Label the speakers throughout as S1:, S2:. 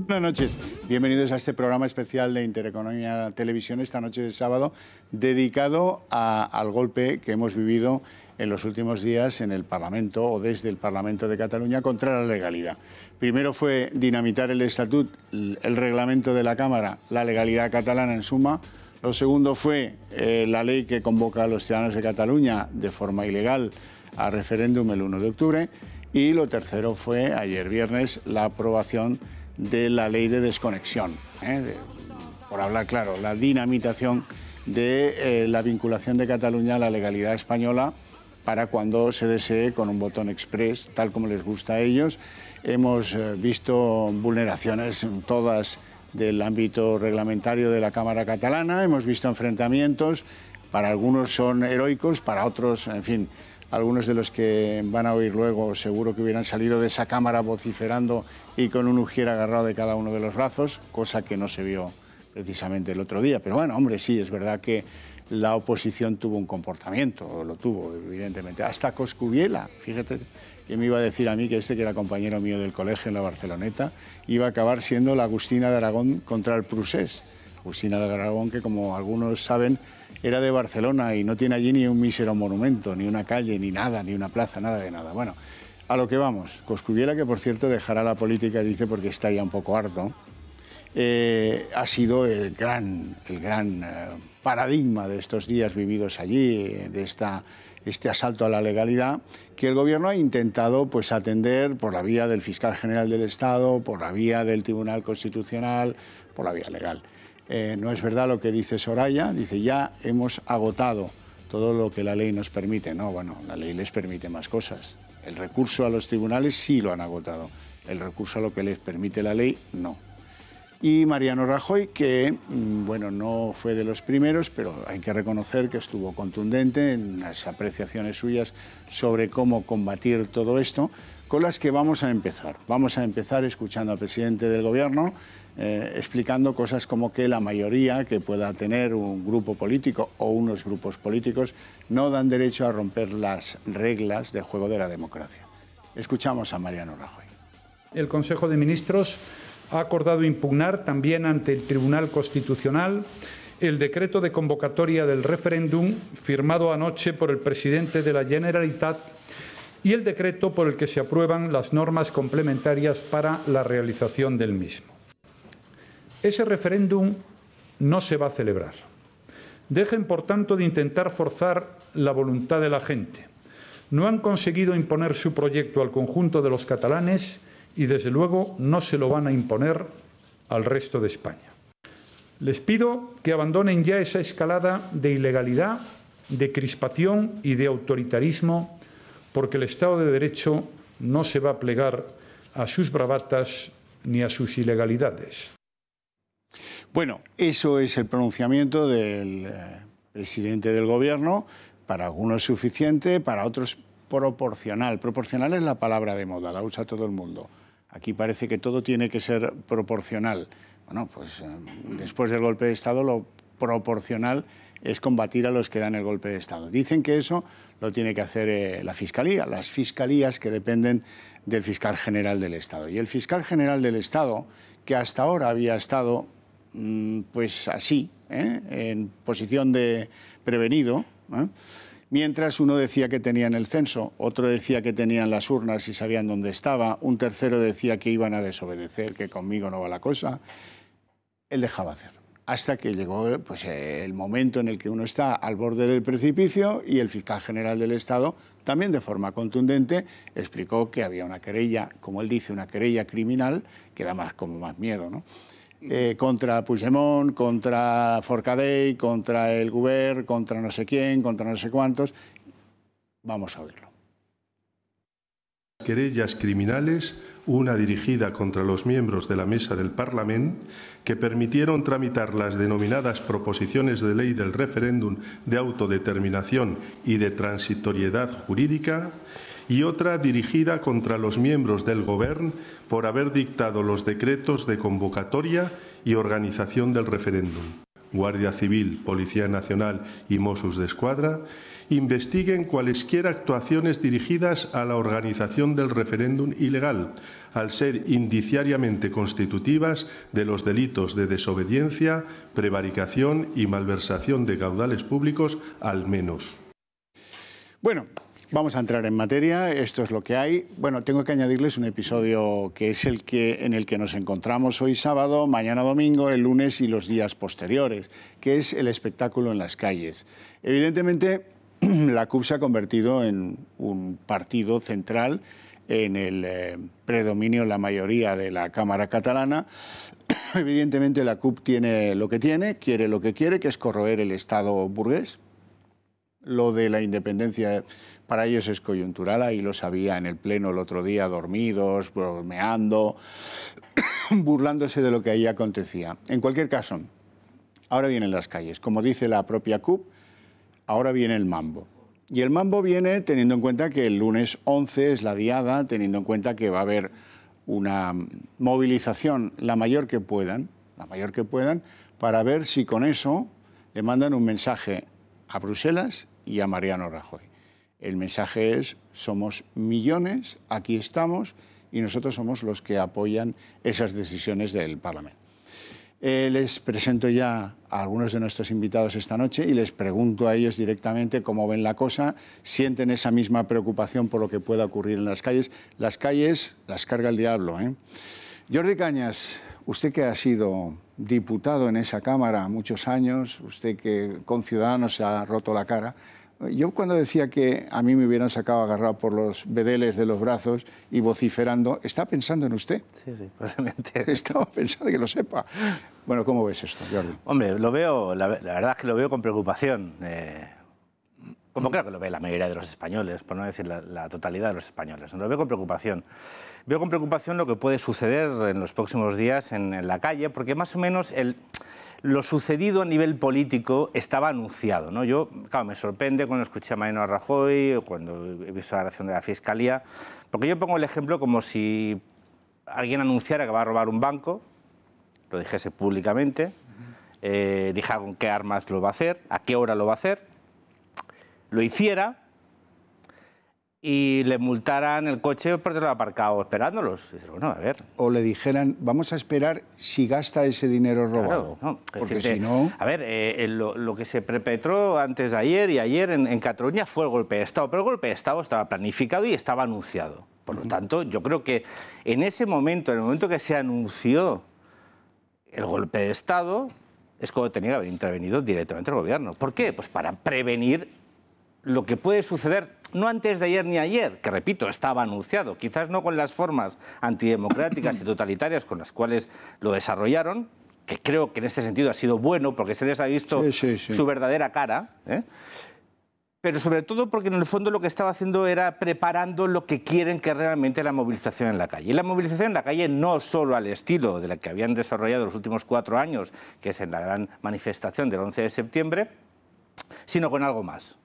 S1: Buenas noches, bienvenidos a este programa especial de Intereconomía Televisión esta noche de sábado, dedicado al golpe que hemos vivido en los últimos días en el Parlamento o desde el Parlamento de Cataluña contra la legalidad. Primero fue dinamitar el estatut, el reglamento de la Cámara, la legalidad catalana en suma. Lo segundo fue la ley que convoca a los ciudadanos de Cataluña de forma ilegal a referéndum el 1 de octubre. Y lo tercero fue, ayer viernes, la aprobación de la ley de desconexión, por hablar claro, la dinamitación de la vinculación de Cataluña a la legalidad española para cuando se desee con un botón express, tal como les gusta a ellos. Hemos visto vulneraciones todas del ámbito reglamentario de la Cámara catalana, hemos visto enfrentamientos, para algunos son heroicos, para otros, en fin, algunos de los que van a oír luego seguro que hubieran salido de esa Cámara vociferando y con un ujier agarrado de cada uno de los brazos, cosa que no se vio precisamente el otro día. Pero bueno, hombre, sí, es verdad que la oposición tuvo un comportamiento, lo tuvo, evidentemente. Hasta Coscubiela, fíjate, que me iba a decir a mí que que era compañero mío del colegio en la Barceloneta, iba a acabar siendo la Agustina de Aragón contra el Prusés. Agustina de Aragón, que como algunos saben, era de Barcelona y no tiene allí ni un mísero monumento, ni una calle, ni nada, ni una plaza, nada de nada. Bueno, a lo que vamos. Coscubiela, que por cierto dejará la política, dice, porque está ya un poco harto, ha sido el gran paradigma de estos días vividos allí, de este asalto a la legalidad, que el Gobierno ha intentado pues, atender por la vía del Fiscal General del Estado, por la vía del Tribunal Constitucional, por la vía legal. No es verdad lo que dice Soraya, dice ya hemos agotado todo lo que la ley nos permite. No, bueno, la ley les permite más cosas. El recurso a los tribunales sí lo han agotado, el recurso a lo que les permite la ley no. Y Mariano Rajoy, que bueno, no fue de los primeros, pero hay que reconocer que estuvo contundente en las apreciaciones suyas sobre cómo combatir todo esto, con las que vamos a empezar. Vamos a empezar escuchando al presidente del Gobierno, explicando cosas como que la mayoría que pueda tener un grupo político o unos grupos políticos no dan derecho a romper las reglas de juego de la democracia. Escuchamos a Mariano Rajoy.
S2: El Consejo de Ministros ha acordado impugnar también ante el Tribunal Constitucional el decreto de convocatoria del referéndum firmado anoche por el presidente de la Generalitat y el decreto por el que se aprueban las normas complementarias para la realización del mismo. Ese referéndum no se va a celebrar. Dejen, por tanto, de intentar forzar la voluntad de la gente. No han conseguido imponer su proyecto al conjunto de los catalanes y, desde luego, no se lo van a imponer al resto de España. Les pido que abandonen ya esa escalada de ilegalidad, de crispación y de autoritarismo, porque el Estado de Derecho no se va a plegar a sus bravatas ni a sus ilegalidades.
S1: Bueno, eso es el pronunciamiento del presidente del Gobierno. Para algunos suficiente, para otros proporcional. Proporcional es la palabra de moda, la usa todo el mundo. Aquí parece que todo tiene que ser proporcional. Bueno, pues después del golpe de Estado lo proporcional es combatir a los que dan el golpe de Estado. Dicen que eso lo tiene que hacer la Fiscalía, las fiscalías que dependen del Fiscal General del Estado. Y el Fiscal General del Estado, que hasta ahora había estado pues así, en posición de prevenido, mientras uno decía que tenían el censo, otro decía que tenían las urnas y sabían dónde estaba, un tercero decía que iban a desobedecer, que conmigo no va la cosa, él dejaba hacer. Hasta que llegó pues, el momento en el que uno está al borde del precipicio y el Fiscal General del Estado, también de forma contundente, explicó que había una querella, como él dice, una querella criminal, que da como más miedo, ¿no? Contra Puigdemont, contra Forcadell, contra el Govern, contra no sé quién, contra no sé cuántos. Vamos a oírlo.
S3: Querellas criminales, una dirigida contra los miembros de la Mesa del Parlament, que permitieron tramitar las denominadas proposiciones de ley del referéndum de autodeterminación y de transitoriedad jurídica, y otra dirigida contra los miembros del Govern por haber dictado los decretos de convocatoria y organización del referéndum. Guardia Civil, Policía Nacional y Mossos d'Esquadra, investiguen cualesquiera actuaciones dirigidas a la organización del referéndum ilegal, al ser indiciariamente constitutivas de los delitos de desobediencia, prevaricación y malversación de caudales públicos al menos.
S1: Bueno, vamos a entrar en materia, esto es lo que hay. Bueno, tengo que añadirles un episodio que es en el que nos encontramos hoy sábado, mañana domingo, el lunes y los días posteriores, que es el espectáculo en las calles. Evidentemente, la CUP se ha convertido en un partido central en el predominio, la mayoría de la Cámara catalana. Evidentemente la CUP tiene lo que tiene, quiere lo que quiere, que es corroer el Estado burgués. Lo de la independencia para ellos es coyuntural, ahí lo sabía en el Pleno el otro día, dormidos, bromeando, burlándose de lo que ahí acontecía. En cualquier caso, ahora vienen las calles. Como dice la propia CUP, ahora viene el mambo. Y el mambo viene teniendo en cuenta que el lunes 11 es la diada, teniendo en cuenta que va a haber una movilización la mayor que puedan, para ver si con eso le mandan un mensaje a Bruselas y a Mariano Rajoy. El mensaje es: somos millones, aquí estamos, y nosotros somos los que apoyan esas decisiones del Parlamento. Les presento ya a algunos de nuestros invitados esta noche y les pregunto a ellos directamente cómo ven la cosa, sienten esa misma preocupación por lo que pueda ocurrir en las calles. Las calles las carga el diablo, ¿eh? Jordi Cañas, usted que ha sido diputado en esa Cámara muchos años, usted que con Ciudadanos se ha roto la cara. Yo cuando decía que a mí me hubieran sacado agarrado por los bedeles de los brazos y vociferando, ¿estaba pensando en usted?
S4: Sí, sí, probablemente.
S1: Estaba pensando, que lo sepa. Bueno, ¿cómo ves esto, Jordi?
S4: Hombre, lo veo, la verdad es que lo veo con preocupación. Como creo que lo ve la mayoría de los españoles, por no decir la totalidad de los españoles. Lo veo con preocupación. Veo con preocupación lo que puede suceder en los próximos días en la calle, porque más o menos lo sucedido a nivel político estaba anunciado, ¿no? Yo, claro, me sorprende cuando escuché a Mariano Rajoy, cuando he visto la reacción de la Fiscalía, porque yo pongo el ejemplo como si alguien anunciara que va a robar un banco, lo dijese públicamente, dijera con qué armas lo va a hacer, a qué hora lo va a hacer, lo hiciera y le multaran el coche por tenerlo aparcado esperándolos. Y dices, bueno, a ver.
S1: O le dijeran, vamos a esperar si gasta ese dinero robado.
S4: Claro, no,
S1: porque si no...
S4: A ver, lo que se perpetró antes de ayer y ayer en Cataluña fue el golpe de Estado, pero el golpe de Estado estaba planificado y estaba anunciado. Por lo tanto, yo creo que en ese momento, en el momento que se anunció el golpe de Estado, es cuando tenía que haber intervenido directamente el gobierno. ¿Por qué? Pues para prevenir lo que puede suceder, no antes de ayer ni ayer, que repito, estaba anunciado, quizás no con las formas antidemocráticas y totalitarias con las cuales lo desarrollaron, que creo que en este sentido ha sido bueno porque se les ha visto su verdadera cara, pero sobre todo porque en el fondo lo que estaba haciendo era preparando lo que quieren que realmente la movilización en la calle. Y la movilización en la calle no solo al estilo de la que habían desarrollado los últimos 4 años, que es en la gran manifestación del 11 de septiembre, sino con algo más.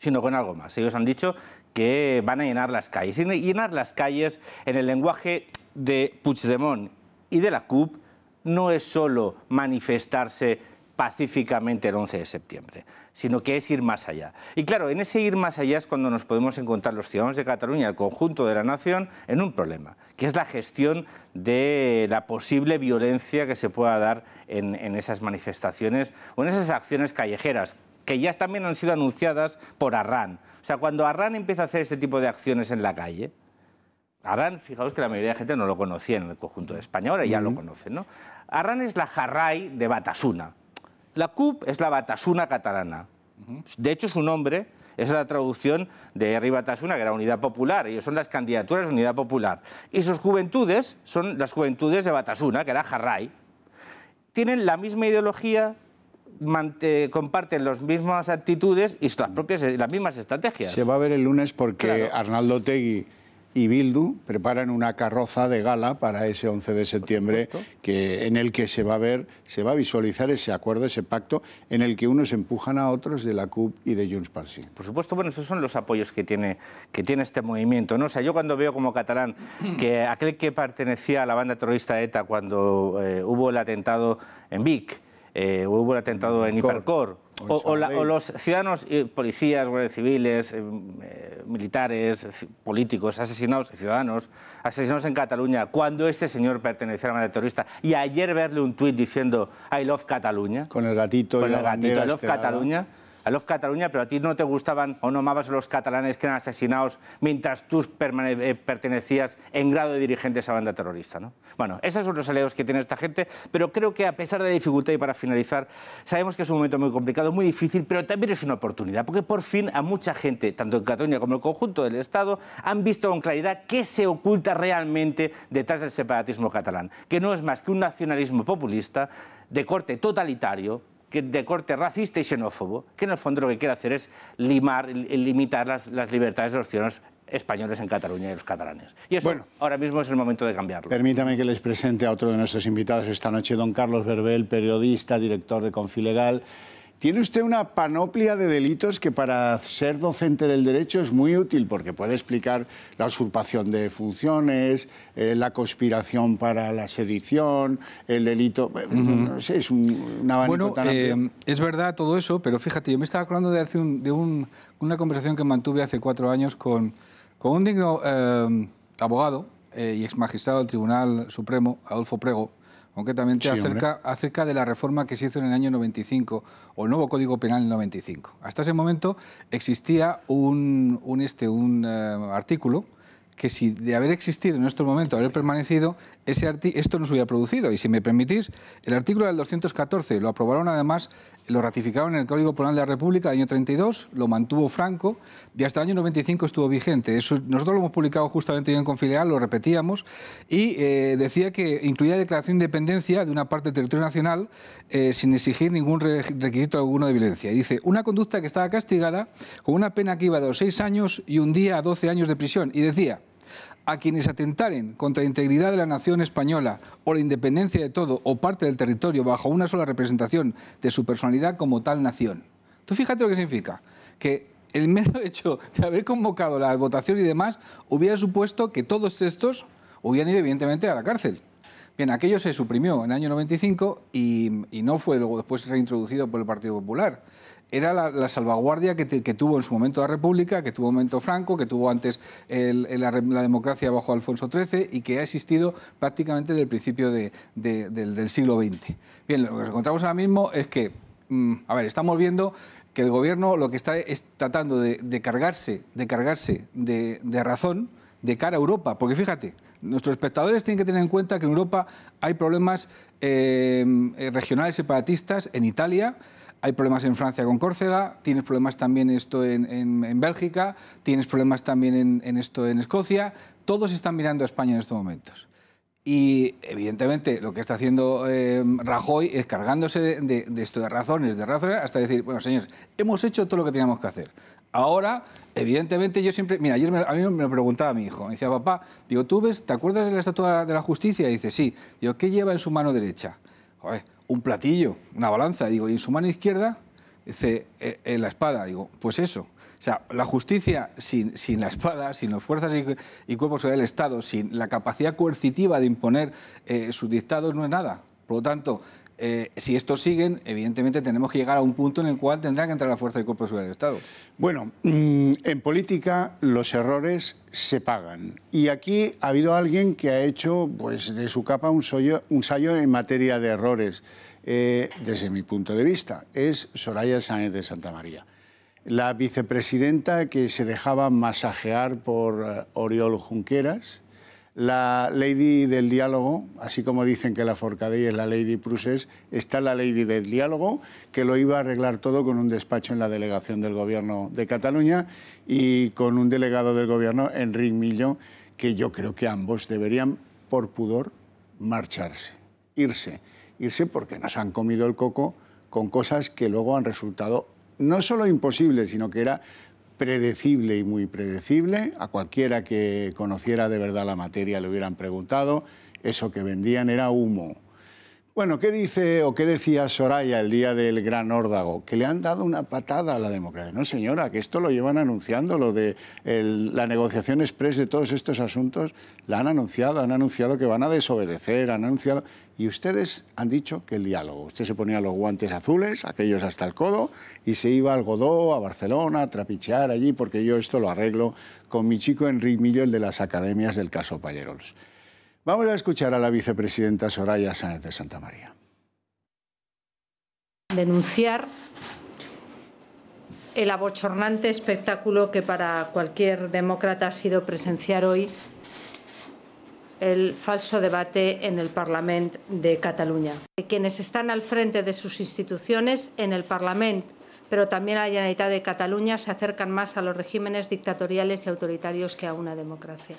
S4: Ellos han dicho que van a llenar las calles. Y llenar las calles, en el lenguaje de Puigdemont y de la CUP, no es solo manifestarse pacíficamente el 11 de septiembre, sino que es ir más allá. Y claro, en ese ir más allá es cuando nos podemos encontrar los ciudadanos de Cataluña, el conjunto de la nación, en un problema, que es la gestión de la posible violencia que se pueda dar en esas manifestaciones o en esas acciones callejeras, que ya también han sido anunciadas por Arran. O sea, cuando Arran empieza a hacer este tipo de acciones en la calle, Arran, fijaos que la mayoría de la gente no lo conocía en el conjunto de España, ahora ya lo conocen, ¿no? Arran es la Jarray de Batasuna. La CUP es la Batasuna catalana. De hecho, su nombre es la traducción de Herri Batasuna, que era Unidad Popular. Ellos son las candidaturas de Unidad Popular. Y sus juventudes son las juventudes de Batasuna, que era Jarray. Tienen la misma ideología, comparten las mismas actitudes y las mismas estrategias.
S1: Se va a ver el lunes porque Arnaldo Otegi y Bildu preparan una carroza de gala para ese 11 de septiembre en el que se va a visualizar ese acuerdo, ese pacto en el que unos empujan a otros de la CUP y de Junts pel Sí.
S4: Por supuesto, bueno, esos son los apoyos que tiene este movimiento, ¿no? O sea, yo cuando veo como catalán que aquel que pertenecía a la banda terrorista ETA cuando hubo el atentado en Vic, hubo el atentado en Hipercor, o los ciudadanos, policías, guardias civiles, militares, políticos, asesinados, ciudadanos, asesinados en Cataluña, cuando este señor pertenecía a la banda terrorista, y ayer verle un tuit diciendo I love Cataluña.
S1: Con el gatito y la bandera
S4: I love Cataluña. I love Cataluña, pero a ti no te gustaban o no amabas a los catalanes que eran asesinados mientras tú pertenecías en grado de dirigente a esa banda terrorista, ¿no? Bueno, esos son los aliados que tiene esta gente, pero creo que a pesar de la dificultad, y para finalizar, sabemos que es un momento muy complicado, muy difícil, pero también es una oportunidad, porque por fin a mucha gente, tanto en Cataluña como en el conjunto del Estado, han visto con claridad qué se oculta realmente detrás del separatismo catalán, que no es más que un nacionalismo populista de corte totalitario, de corte racista y xenófobo, que en el fondo lo que quiere hacer es limitar las libertades de los ciudadanos españoles en Cataluña y los catalanes. Y eso ahora mismo es el momento de cambiarlo.
S1: Permítame que les presente a otro de nuestros invitados esta noche, don Carlos Berbel, periodista, director de Confilegal. Tiene usted una panoplia de delitos que para ser docente del derecho es muy útil, porque puede explicar la usurpación de funciones, la conspiración para la sedición, el delito... No sé, es un abanico tan amplio.
S5: Es verdad todo eso, pero fíjate, yo me estaba acordando de una conversación que mantuve hace 4 años con un digno abogado y exmagistrado del Tribunal Supremo, Adolfo Prego, concretamente acerca de la reforma que se hizo en el año 95, o el nuevo Código Penal en el 95. Hasta ese momento existía un artículo que, si de haber existido en estos momentos, haber permanecido, esto no se hubiera producido. Y si me permitís, el artículo del 214 lo aprobaron además, lo ratificaron en el Código Penal de la República del año 32, lo mantuvo Franco y hasta el año 95 estuvo vigente. Eso, nosotros lo hemos publicado justamente en Confilegal, lo repetíamos, y decía que incluía declaración de independencia de una parte del territorio nacional sin exigir ningún requisito alguno de violencia. Y dice, una conducta que estaba castigada con una pena que iba de los 6 años y un día a 12 años de prisión. Y decía, a quienes atentaren contra la integridad de la nación española o la independencia de todo o parte del territorio bajo una sola representación de su personalidad como tal nación. Tú fíjate lo que significa, que el mero hecho de haber convocado la votación y demás hubiera supuesto que todos estos hubieran ido evidentemente a la cárcel. Bien, aquello se suprimió en el año 95 y no fue luego después reintroducido por el Partido Popular. Era la salvaguardia que tuvo en su momento la República, que tuvo en su momento Franco, que tuvo antes la democracia bajo Alfonso XIII y que ha existido prácticamente desde el principio del siglo XX. Bien, lo que nos encontramos ahora mismo es que, estamos viendo que el Gobierno lo que está es tratando de cargarse de razón de cara a Europa, porque fíjate, nuestros espectadores tienen que tener en cuenta que en Europa hay problemas regionales separatistas en Italia. Hay problemas en Francia con Córcega, tienes problemas también en Bélgica, tienes problemas también en Escocia. Todos están mirando a España en estos momentos. Y, evidentemente, lo que está haciendo Rajoy es cargándose de esto, de razones, hasta decir, bueno, señores, hemos hecho todo lo que teníamos que hacer. Ahora, evidentemente, yo siempre... Mira, ayer a mí me lo preguntaba mi hijo. Me decía, papá, digo, ¿tú ves, te acuerdas de la Estatua de la Justicia? Y dice, sí. Digo, ¿qué lleva en su mano derecha? Joder, un platillo, una balanza. Digo, ¿y en su mano izquierda? Dice, la espada. Digo, pues eso. O sea, la justicia sin la espada, sin las fuerzas y cuerpos del Estado, sin la capacidad coercitiva de imponer sus dictados, no es nada. Por lo tanto, si estos siguen, evidentemente tenemos que llegar a un punto en el cual tendrá que entrar la fuerza y cuerpos del Estado.
S1: Bueno, en política los errores se pagan. Y aquí ha habido alguien que ha hecho pues, de su capa un sayo en materia de errores, desde mi punto de vista. Es Soraya Sáenz de Santamaría, la vicepresidenta que se dejaba masajear por Oriol Junqueras, la lady del diálogo, así como dicen que la Forcadell es la lady Prusés, está la lady del diálogo, que lo iba a arreglar todo con un despacho en la delegación del Gobierno de Cataluña y con un delegado del Gobierno, Enric Millo, que yo creo que ambos deberían, por pudor, marcharse, irse porque nos han comido el coco con cosas que luego han resultado no solo imposible, sino que era predecible y muy predecible. A cualquiera que conociera de verdad la materia le hubieran preguntado. Eso que vendían era humo. Bueno, ¿qué dice o qué decía Soraya el día del gran órdago? Que le han dado una patada a la democracia. No, señora, que esto lo llevan anunciando, lo de la negociación express de todos estos asuntos, la han anunciado que van a desobedecer, han anunciado... Y ustedes han dicho que el diálogo. Usted se ponía los guantes azules, aquellos hasta el codo, y se iba al Godó, a Barcelona, a trapichear allí, porque yo esto lo arreglo con mi chico Enric Millo, el de las academias del caso Pallerols. Vamos a escuchar a la vicepresidenta Soraya Sáenz de Santamaría.
S6: Denunciar el abochornante espectáculo que para cualquier demócrata ha sido presenciar hoy el falso debate en el Parlament de Cataluña. Quienes están al frente de sus instituciones en el Parlament, pero también a la Generalitat de Cataluña, se acercan más a los regímenes dictatoriales y autoritarios que a una democracia.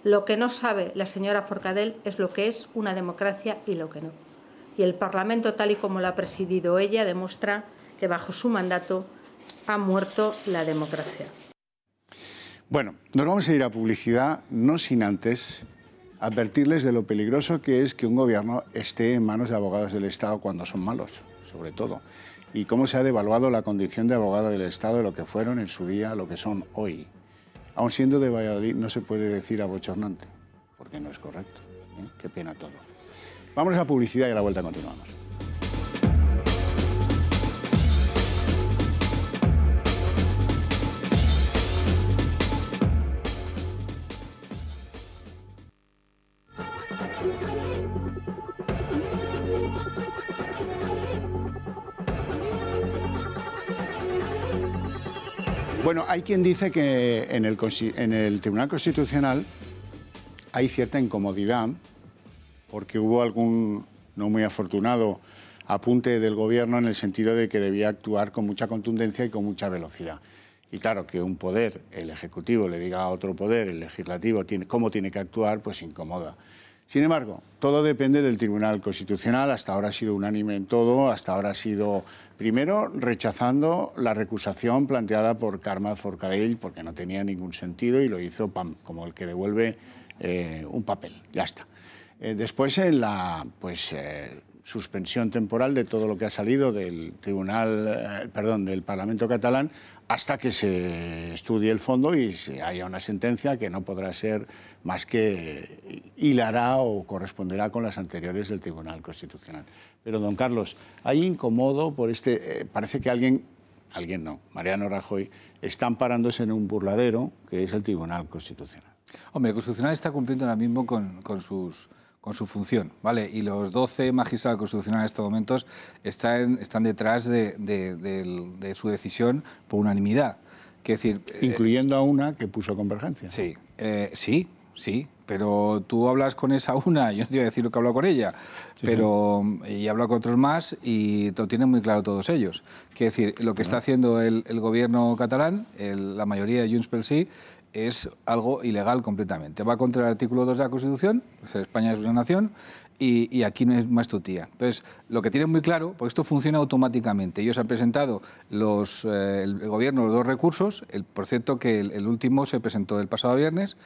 S6: Lo que no sabe la señora Forcadell es lo que es una democracia y lo que no. Y el Parlamento, tal y como lo ha presidido ella, demuestra que bajo su mandato ha muerto la democracia.
S1: Bueno, nos vamos a ir a publicidad, no sin antes advertirles de lo peligroso que es que un gobierno esté en manos de abogados del Estado cuando son malos, sobre todo. Y cómo se ha devaluado la condición de abogado del Estado de lo que fueron en su día, lo que son hoy. Aun siendo de Valladolid, no se puede decir abochornante, porque no es correcto. Qué pena todo. Vamos a publicidad y a la vuelta continuamos. Bueno, hay quien dice que en el Tribunal Constitucional hay cierta incomodidad porque hubo algún no muy afortunado apunte del Gobierno en el sentido de que debía actuar con mucha contundencia y con mucha velocidad. Y claro, que un poder, el Ejecutivo, le diga a otro poder, el Legislativo, cómo tiene que actuar, pues incomoda. Sin embargo, todo depende del Tribunal Constitucional. Hasta ahora ha sido unánime en todo. Hasta ahora ha sido, primero, rechazando la recusación planteada por Carme Forcadell porque no tenía ningún sentido y lo hizo como el que devuelve un papel. Ya está. Después, en la suspensión temporal de todo lo que ha salido del del Parlamento catalán hasta que se estudie el fondo y se haya una sentencia que no podrá ser más que hilará o corresponderá con las anteriores del Tribunal Constitucional. Pero, don Carlos, hay incómodo por parece que alguien no, Mariano Rajoy, está amparándose en un burladero que es el Tribunal Constitucional.
S5: Hombre, el Constitucional está cumpliendo ahora mismo con su función, ¿vale? Y los 12 magistrados constitucionales en estos momentos están detrás de su decisión por unanimidad. Quiero decir,
S1: incluyendo a una que puso Convergencia.
S5: Sí, sí, pero tú hablas con esa una, yo no te voy a decir lo que he hablado con ella, pero y he hablado con otros más y lo tienen muy claro todos ellos. Quiero decir, lo que está haciendo el gobierno catalán, la mayoría de Junts pel Sí, es algo ilegal completamente. Va contra el artículo 2 de la Constitución, pues España es una nación, y aquí no es más tu tía. Entonces, lo que tienen muy claro, porque esto funciona automáticamente. Ellos han presentado, el Gobierno, los 2 recursos, por cierto que el último se presentó el pasado viernes,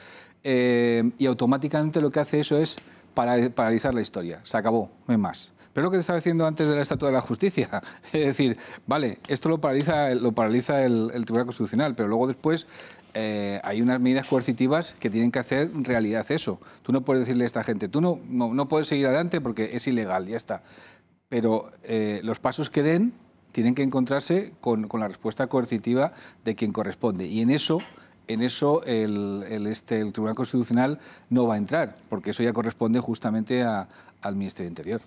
S5: y automáticamente lo que hace eso es paralizar la historia. Se acabó, no hay más. Pero lo que te estaba diciendo antes de la Estatua de la Justicia, es decir, vale, esto lo paraliza el Tribunal Constitucional, pero luego después hay unas medidas coercitivas que tienen que hacer realidad eso. Tú no puedes decirle a esta gente, tú no puedes seguir adelante porque es ilegal, ya está. Pero los pasos que den tienen que encontrarse con la respuesta coercitiva de quien corresponde. Y en eso el Tribunal Constitucional no va a entrar, porque eso ya corresponde justamente al Ministerio de Interior.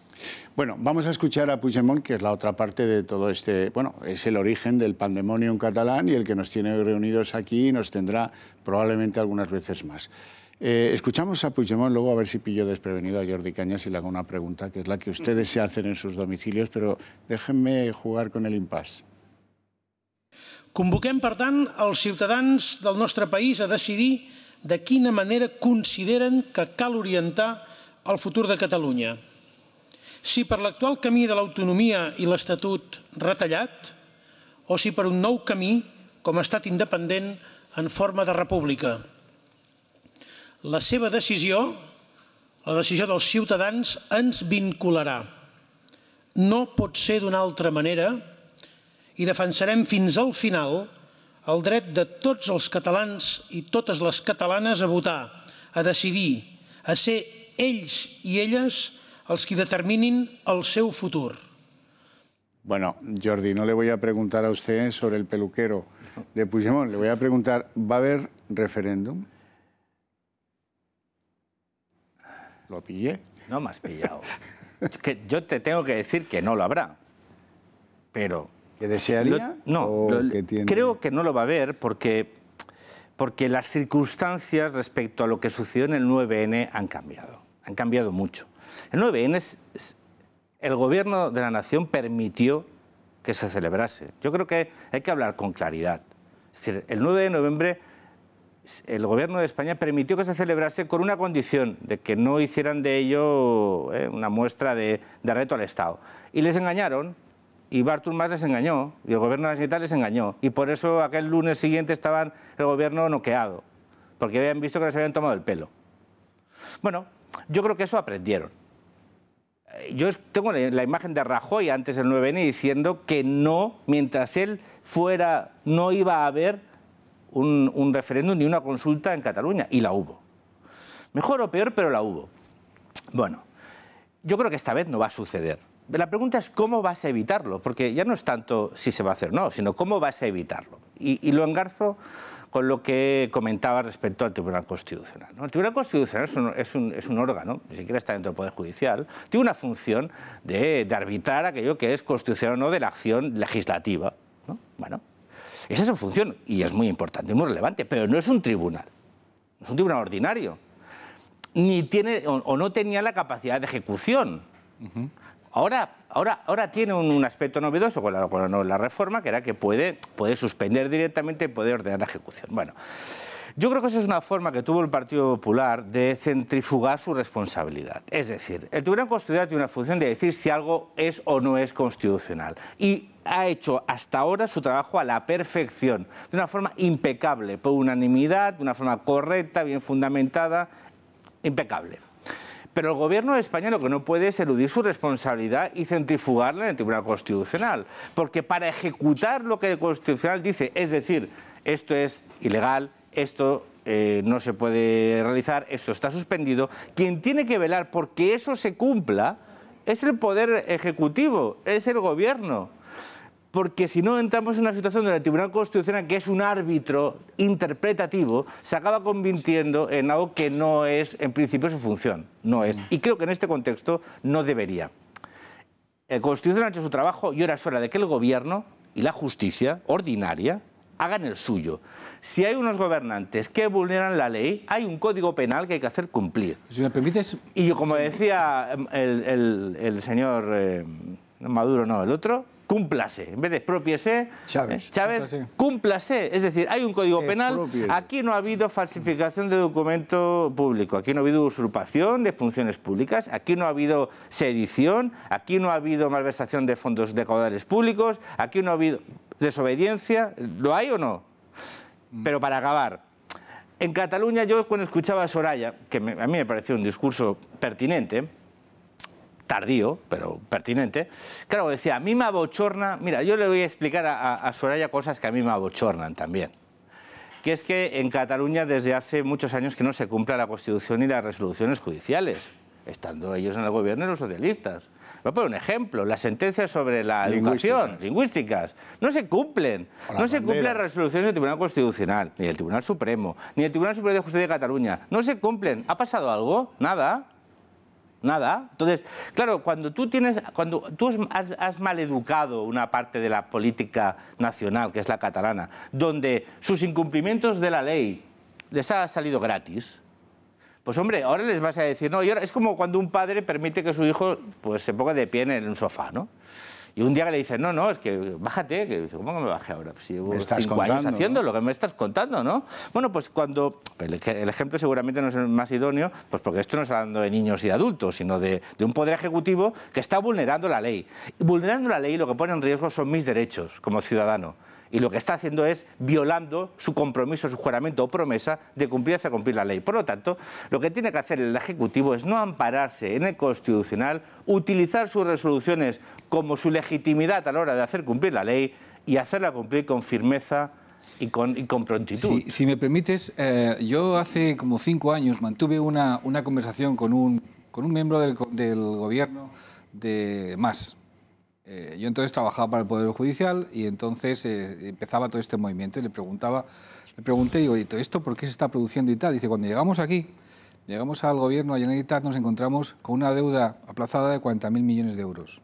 S1: Bueno, vamos a escuchar a Puigdemont, que es la otra parte de todo es el origen del pandemonium catalán y el que nos tiene reunidos aquí y nos tendrá probablemente algunas veces más. Escuchamos a Puigdemont, luego a ver si pillo desprevenido a Jordi Cañas y le hago una pregunta, que es la que ustedes se hacen en sus domicilios, pero déjenme jugar con el impasse.
S7: Convoquem, per tant, els ciutadans del nostre país a decidir de quina manera consideren que cal orientar el futur de Catalunya. Si per l'actual camí de l'autonomia i l'Estatut retallat, o si per un nou camí com a estat independent en forma de república. La seva decisió, la decisió dels ciutadans, ens vincularà. no pot ser d'una altra manera i defensarem fins al final el dret de tots els catalans i totes les catalanes a votar, a decidir, a ser ells i elles els que determinin el seu futur.
S1: Bueno, Jordi, no le voy a preguntar a usted sobre el peluquero de Puigdemont. Le voy a preguntar, ¿va a haber referéndum? ¿Lo pillé?
S4: No me has pillado. Yo te tengo que decir que no lo habrá. Pero...
S1: ¿Que desearía?
S4: No, creo que no lo va a haber porque las circunstancias respecto a lo que sucedió en el 9N han cambiado mucho. El 9N el gobierno de la nación permitió que se celebrase. Yo creo que hay que hablar con claridad. Es decir, el 9 de noviembre el gobierno de España permitió que se celebrase con una condición, de que no hicieran de ello una muestra de reto al Estado. Y les engañaron, y Artur Mas les engañó, y el gobierno de la Generalitat les engañó. Y por eso aquel lunes siguiente estaban el gobierno noqueado, porque habían visto que les habían tomado el pelo. Bueno, yo creo que eso aprendieron. Yo tengo la imagen de Rajoy antes del 9N diciendo que no, mientras él fuera, no iba a haber un referéndum ni una consulta en Cataluña, y la hubo. Mejor o peor, pero la hubo. Bueno, yo creo que esta vez no va a suceder. La pregunta es cómo vas a evitarlo, porque ya no es tanto si se va a hacer o no, sino cómo vas a evitarlo. Y lo engarzo con lo que comentaba respecto al Tribunal Constitucional, ¿no? El Tribunal Constitucional es un órgano, ni siquiera está dentro del Poder Judicial, tiene una función de arbitrar aquello que es constitucional o no de la acción legislativa, ¿no? Bueno, esa es su función y es muy importante, muy relevante, pero no es un tribunal, no es un tribunal ordinario, ni tiene o no tenía la capacidad de ejecución. Ahora tiene un aspecto novedoso con la reforma, que era que puede suspender directamente y puede ordenar la ejecución. Bueno, yo creo que esa es una forma que tuvo el Partido Popular de centrifugar su responsabilidad. Es decir, el Tribunal Constitucional tiene una función de decir si algo es o no es constitucional. Y ha hecho hasta ahora su trabajo a la perfección, de una forma impecable, por unanimidad, de una forma correcta, bien fundamentada, impecable. Pero el Gobierno de España lo que no puede es eludir su responsabilidad y centrifugarla en el Tribunal Constitucional. Porque para ejecutar lo que el Constitucional dice, es decir, esto es ilegal, esto no se puede realizar, esto está suspendido, quien tiene que velar porque eso se cumpla es el Poder Ejecutivo, es el Gobierno. Porque si no entramos en una situación donde el Tribunal Constitucional, que es un árbitro interpretativo, se acaba convirtiendo en algo que no es, en principio, su función. No es. Y creo que en este contexto no debería. El Constitucional ha hecho su trabajo y ahora es hora de que el Gobierno y la justicia ordinaria hagan el suyo. Si hay unos gobernantes que vulneran la ley, hay un código penal que hay que hacer cumplir.
S5: Si me permites...
S4: Y como decía el señor Maduro, no, el otro... Cúmplase, en vez de expropiese, Chávez, cúmplase. Es decir, hay un código penal, aquí no ha habido falsificación de documento público, aquí no ha habido usurpación de funciones públicas, aquí no ha habido sedición, aquí no ha habido malversación de fondos de caudales públicos, aquí no ha habido desobediencia, ¿lo hay o no? Pero para acabar, en Cataluña yo cuando escuchaba a Soraya, que a mí me pareció un discurso pertinente, tardío, pero pertinente, claro, decía, a mí me abochorna, mira, yo le voy a explicar a Soraya cosas que a mí me abochornan también, que es que en Cataluña desde hace muchos años que no se cumpla la Constitución y las resoluciones judiciales, estando ellos en el gobierno y los socialistas. Voy a poner un ejemplo, las sentencias sobre la educación, lingüísticas, no se cumplen. No se cumplen las resoluciones del Tribunal Constitucional, ni del Tribunal Supremo, ni del Tribunal Superior de Justicia de Cataluña. No se cumplen. ¿Ha pasado algo? Nada. Nada. Entonces, claro, cuando tú has maleducado una parte de la política nacional, que es la catalana, donde sus incumplimientos de la ley les ha salido gratis, pues hombre, ahora les vas a decir, no, y ahora es como cuando un padre permite que su hijo pues se ponga de pie en un sofá, ¿no? Y un día que le dicen, no, es que bájate, que dice, ¿cómo que me baje ahora? Pues si llevo 5 años haciendo lo que me estás contando, ¿no? Bueno, pues cuando, el ejemplo seguramente no es el más idóneo, pues porque esto no está hablando de niños y de adultos, sino de un poder ejecutivo que está vulnerando la ley. Y vulnerando la ley lo que pone en riesgo son mis derechos como ciudadano. y lo que está haciendo es violando su compromiso, su juramento o promesa de cumplir hacia cumplir la ley. Por lo tanto, lo que tiene que hacer el Ejecutivo es no ampararse en el Constitucional, utilizar sus resoluciones como su legitimidad a la hora de hacer cumplir la ley y hacerla cumplir con firmeza y con prontitud.
S5: Si me permites, yo hace como 5 años mantuve una conversación con un miembro del gobierno de MAS. Yo entonces trabajaba para el Poder Judicial y entonces empezaba todo este movimiento y le pregunté, digo, ¿y todo esto por qué se está produciendo y tal? Dice, cuando llegamos aquí, llegamos al gobierno, a Generalitat, nos encontramos con una deuda aplazada de 40.000 millones de euros.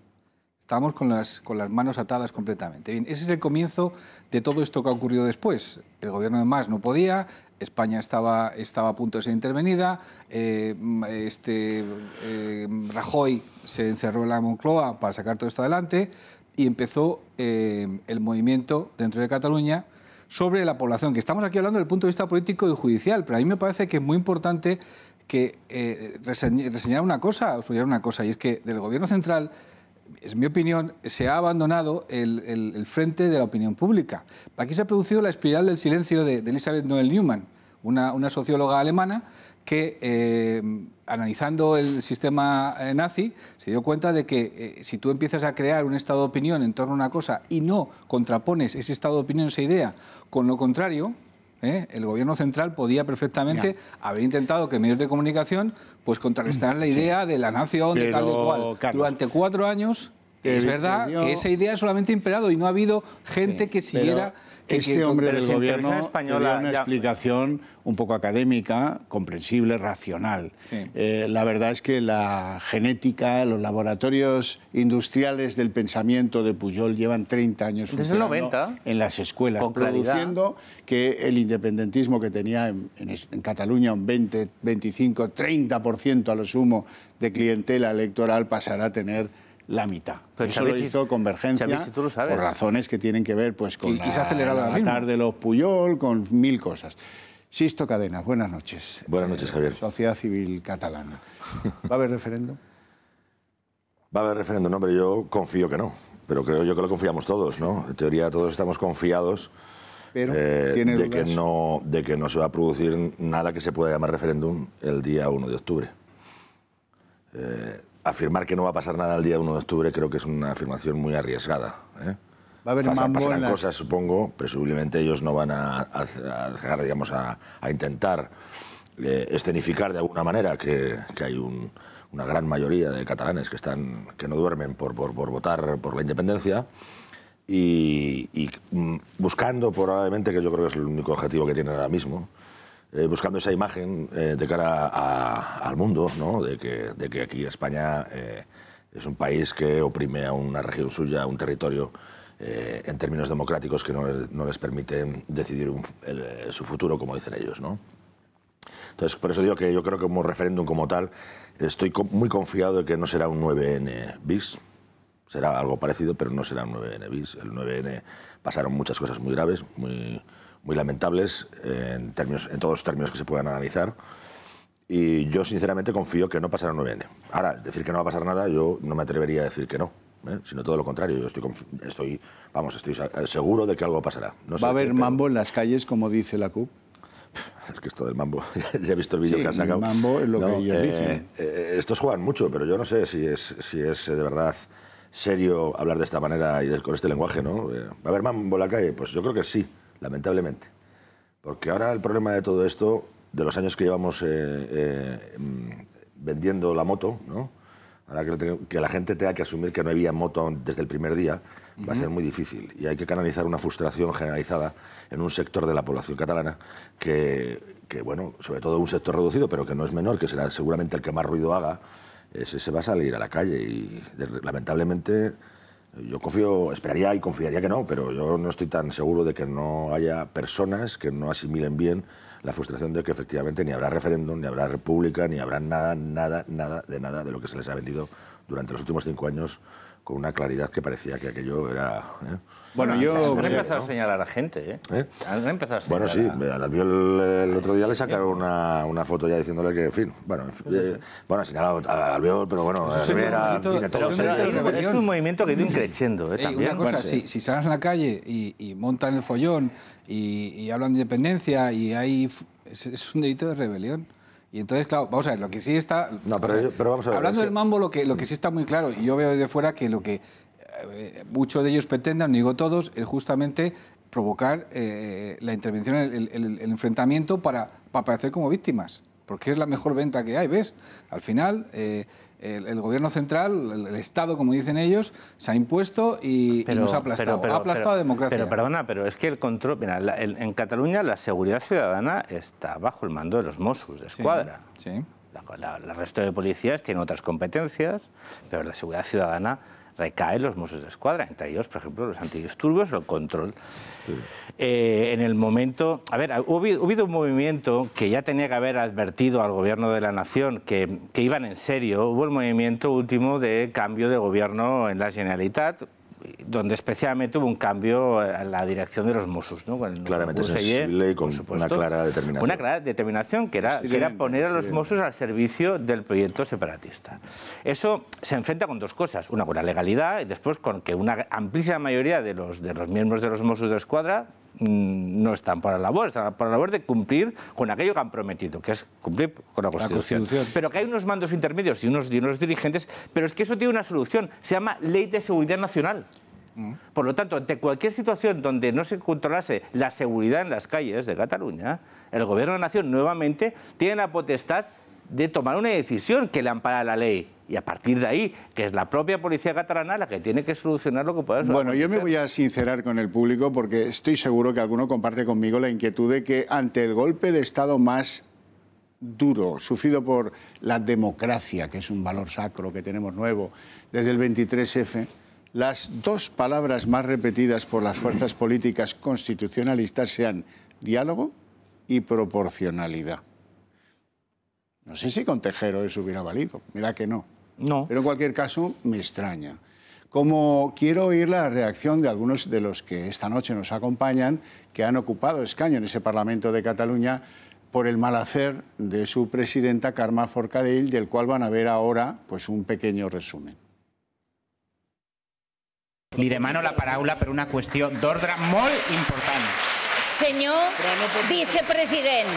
S5: Estábamos con las manos atadas completamente. Bien, ese es el comienzo de todo esto que ha ocurrido después. El gobierno de MAS no podía, España estaba a punto de ser intervenida, Rajoy se encerró en la Moncloa para sacar todo esto adelante y empezó el movimiento dentro de Cataluña sobre la población, que estamos aquí hablando desde el punto de vista político y judicial, pero a mí me parece que es muy importante que reseñar una cosa, o subrayar una cosa, y es que del gobierno central, en mi opinión, se ha abandonado el frente de la opinión pública. Aquí se ha producido la espiral del silencio de Elisabeth Noel-Neumann, una socióloga alemana que, analizando el sistema nazi, se dio cuenta de que si tú empiezas a crear un estado de opinión en torno a una cosa y no contrapones ese estado de opinión, esa idea, con lo contrario, el gobierno central podía perfectamente haber intentado que medios de comunicación pues contrarrestaran la idea de la nación, de tal y cual. Carlos, durante 4 años es verdad que esa idea solamente ha imperado y no ha habido gente que siguiera...
S1: Este hombre del gobierno dio una explicación un poco académica, comprensible, racional. Sí. La verdad es que la genética, los laboratorios industriales del pensamiento de Pujol llevan 30 años funcionando en las escuelas, produciendo que el independentismo que tenía en Cataluña un 20, 25, 30% a lo sumo de clientela electoral pasará a tener la mitad. Pero eso lo hizo Convergencia, si por razones que tienen que ver pues, con la tarde de los Pujol, con 1000 cosas. Sisto Cadenas, buenas noches.
S8: Buenas noches, Javier.
S1: Sociedad Civil Catalana. ¿Va a haber referéndum?
S8: Va a haber referéndum, no, pero yo confío que no. Pero creo yo que lo confiamos todos, ¿no? En teoría todos estamos confiados
S1: pero,
S8: de que no se va a producir nada que se pueda llamar referéndum el día 1 de octubre. Afirmar que no va a pasar nada el día 1 de octubre creo que es una afirmación muy arriesgada. Va
S1: a haber mambo
S8: pasarán cosas, supongo, presumiblemente ellos no van a dejar, digamos, a intentar escenificar de alguna manera que hay una gran mayoría de catalanes que no duermen por votar por la independencia y buscando probablemente, que yo creo que es el único objetivo que tienen ahora mismo, buscando esa imagen de cara al mundo, ¿no? de que aquí España es un país que oprime a una región suya, a un territorio, en términos democráticos que no les permiten decidir su futuro, como dicen ellos, ¿no? Entonces, por eso digo que yo creo que como referéndum como tal, estoy muy confiado de que no será un 9N bis, será algo parecido, pero no será un 9N bis. El 9N pasaron muchas cosas muy graves, muy lamentables en todos los términos que se puedan analizar, y yo sinceramente confío que no pasará un 9N. Ahora, decir que no va a pasar nada, yo no me atrevería a decir que no, sino todo lo contrario. Yo estoy seguro de que algo pasará. No sé,
S1: ¿va a haber mambo en las calles, como dice la CUP?
S8: Es que esto del mambo, ya he visto el vídeo que han sacado.
S1: El mambo es lo que ellos dicen.
S8: Estos juegan mucho, pero yo no sé si es de verdad serio hablar de esta manera y con este lenguaje, ¿no? ¿Va a haber mambo en la calle? Pues yo creo que sí, lamentablemente. Porque ahora el problema de todo esto, de los años que llevamos vendiendo la moto, ¿no? Ahora que la gente tenga que asumir que no había moto desde el primer día, va a ser muy difícil. Y hay que canalizar una frustración generalizada en un sector de la población catalana que, bueno, sobre todo un sector reducido, pero que no es menor, que será seguramente el que más ruido haga, ese se va a salir a la calle. Y lamentablemente yo esperaría y confiaría que no, pero yo no estoy tan seguro de que no haya personas que no asimilen bien la frustración de que efectivamente ni habrá referéndum, ni habrá república, ni habrá nada de lo que se les ha vendido durante los últimos 5 años con una claridad que parecía que aquello era...
S1: Bueno,
S4: Han empezado a señalar a gente, ¿eh? Han empezado a señalar.
S8: Bueno, sí, al Albiol el otro día le sacaron una foto ya diciéndole que, en fin, bueno, ha señalado al Albiol, pero bueno, Rivera, en fin, todos
S4: es un movimiento que ha ido increciendo, también.
S5: Una cosa, si salen a la calle y montan el follón y hablan de independencia y es un delito de rebelión. Y entonces, claro, vamos a ver, lo que sí está...
S8: No, pero vamos a ver,
S5: hablando del mambo, lo que sí está muy claro, y yo veo desde fuera que lo que muchos de ellos pretenden, no digo todos, es justamente provocar la intervención, el enfrentamiento para aparecer como víctimas, porque es la mejor venta que hay, ¿ves? Al final, el gobierno central, el Estado, como dicen ellos, se ha impuesto y nos ha aplastado. Ha aplastado a la democracia.
S4: Pero perdona, pero es que el control... Mira, en Cataluña la seguridad ciudadana está bajo el mando de los Mossos d'Esquadra.
S5: Sí.
S4: El resto de policías tienen otras competencias, pero la seguridad ciudadana recae en los Mossos d'Esquadra, entre ellos, por ejemplo, los antidisturbios o el control. Sí. En el momento... A ver, hubo habido un movimiento que ya tenía que haber advertido al gobierno de la nación que iban en serio. Hubo el movimiento último de cambio de gobierno en la Generalitat, donde especialmente hubo un cambio en la dirección de los Mossos, ¿no?
S8: Claramente sensible y con una clara determinación.
S4: Una clara determinación que era poner a los Mossos al servicio del proyecto separatista. Eso se enfrenta con dos cosas, una con la legalidad y después con que una amplísima mayoría de los miembros de los Mossos d'Esquadra no están por la labor de cumplir con aquello que han prometido, que es cumplir con la Constitución. Pero que hay unos mandos intermedios y unos dirigentes, pero es que eso tiene una solución, se llama Ley de Seguridad Nacional. Por lo tanto, ante cualquier situación donde no se controlase la seguridad en las calles de Cataluña, el Gobierno de la Nación nuevamente tiene la potestad de tomar una decisión que le ampara la ley. Y a partir de ahí, que es la propia policía catalana la que tiene que solucionar lo que pueda suceder.
S1: Bueno, yo me voy a sincerar con el público porque estoy seguro que alguno comparte conmigo la inquietud de que ante el golpe de Estado más duro sufrido por la democracia, que es un valor sacro que tenemos nuevo desde el 23F, las dos palabras más repetidas por las fuerzas políticas constitucionalistas sean diálogo y proporcionalidad. No sé si con Tejero eso hubiera valido, me da que no.
S4: No.
S1: Pero en cualquier caso me extraña. Como quiero oír la reacción de algunos de los que esta noche nos acompañan, que han ocupado escaño en ese Parlamento de Cataluña por el mal hacer de su presidenta Carme Forcadell, del cual van a ver ahora pues, un pequeño resumen.
S9: Li demano la paraula per una qüestió d'ordre molt important.
S10: Senyor vicepresident,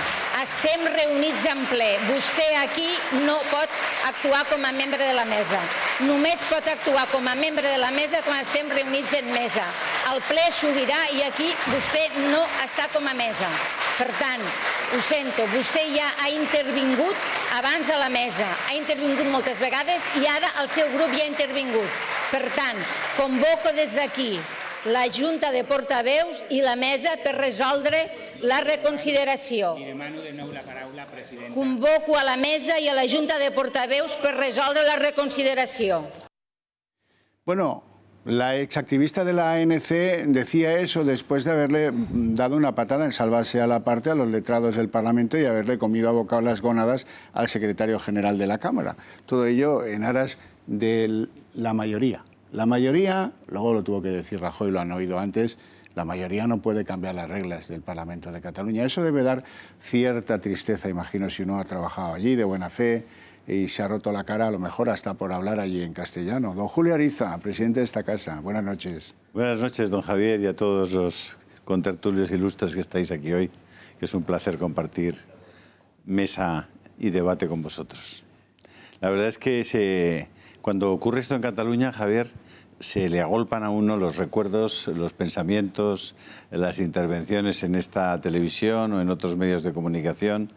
S10: estem reunits en ple. Vostè aquí no pot actuar com a membre de la mesa. Només pot actuar com a membre de la mesa quan estem reunits en mesa. El ple s'obrirà i aquí vostè no està com a mesa. Per tant, ho sento, vostè ja ha intervingut abans a la mesa, ha intervingut moltes vegades i ara el seu grup ja ha intervingut. Per tant, convoco des d'aquí la Junta de Portaveus i la mesa per resoldre la reconsideració. Convoco a la mesa i a la Junta de Portaveus per resoldre la reconsideració.
S1: Bueno, la exactivista de la ANC decía eso después de haberle dado una patada en salvarse a la parte a los letrados del Parlamento y haberle comido a bocado las gónadas al secretario general de la Cámara. Todo ello en aras de la mayoría. La mayoría, luego lo tuvo que decir Rajoy, lo han oído antes, la mayoría no puede cambiar las reglas del Parlamento de Cataluña. Eso debe dar cierta tristeza, imagino, si uno ha trabajado allí de buena fe y se ha roto la cara, a lo mejor hasta por hablar allí en castellano. Don Julio Ariza, presidente de esta casa, buenas noches.
S11: Buenas noches, don Javier, y a todos los contertulios ilustres que estáis aquí hoy, que es un placer compartir mesa y debate con vosotros. La verdad es que cuando ocurre esto en Cataluña, Javier, se le agolpan a uno los recuerdos, los pensamientos, las intervenciones en esta televisión o en otros medios de comunicación.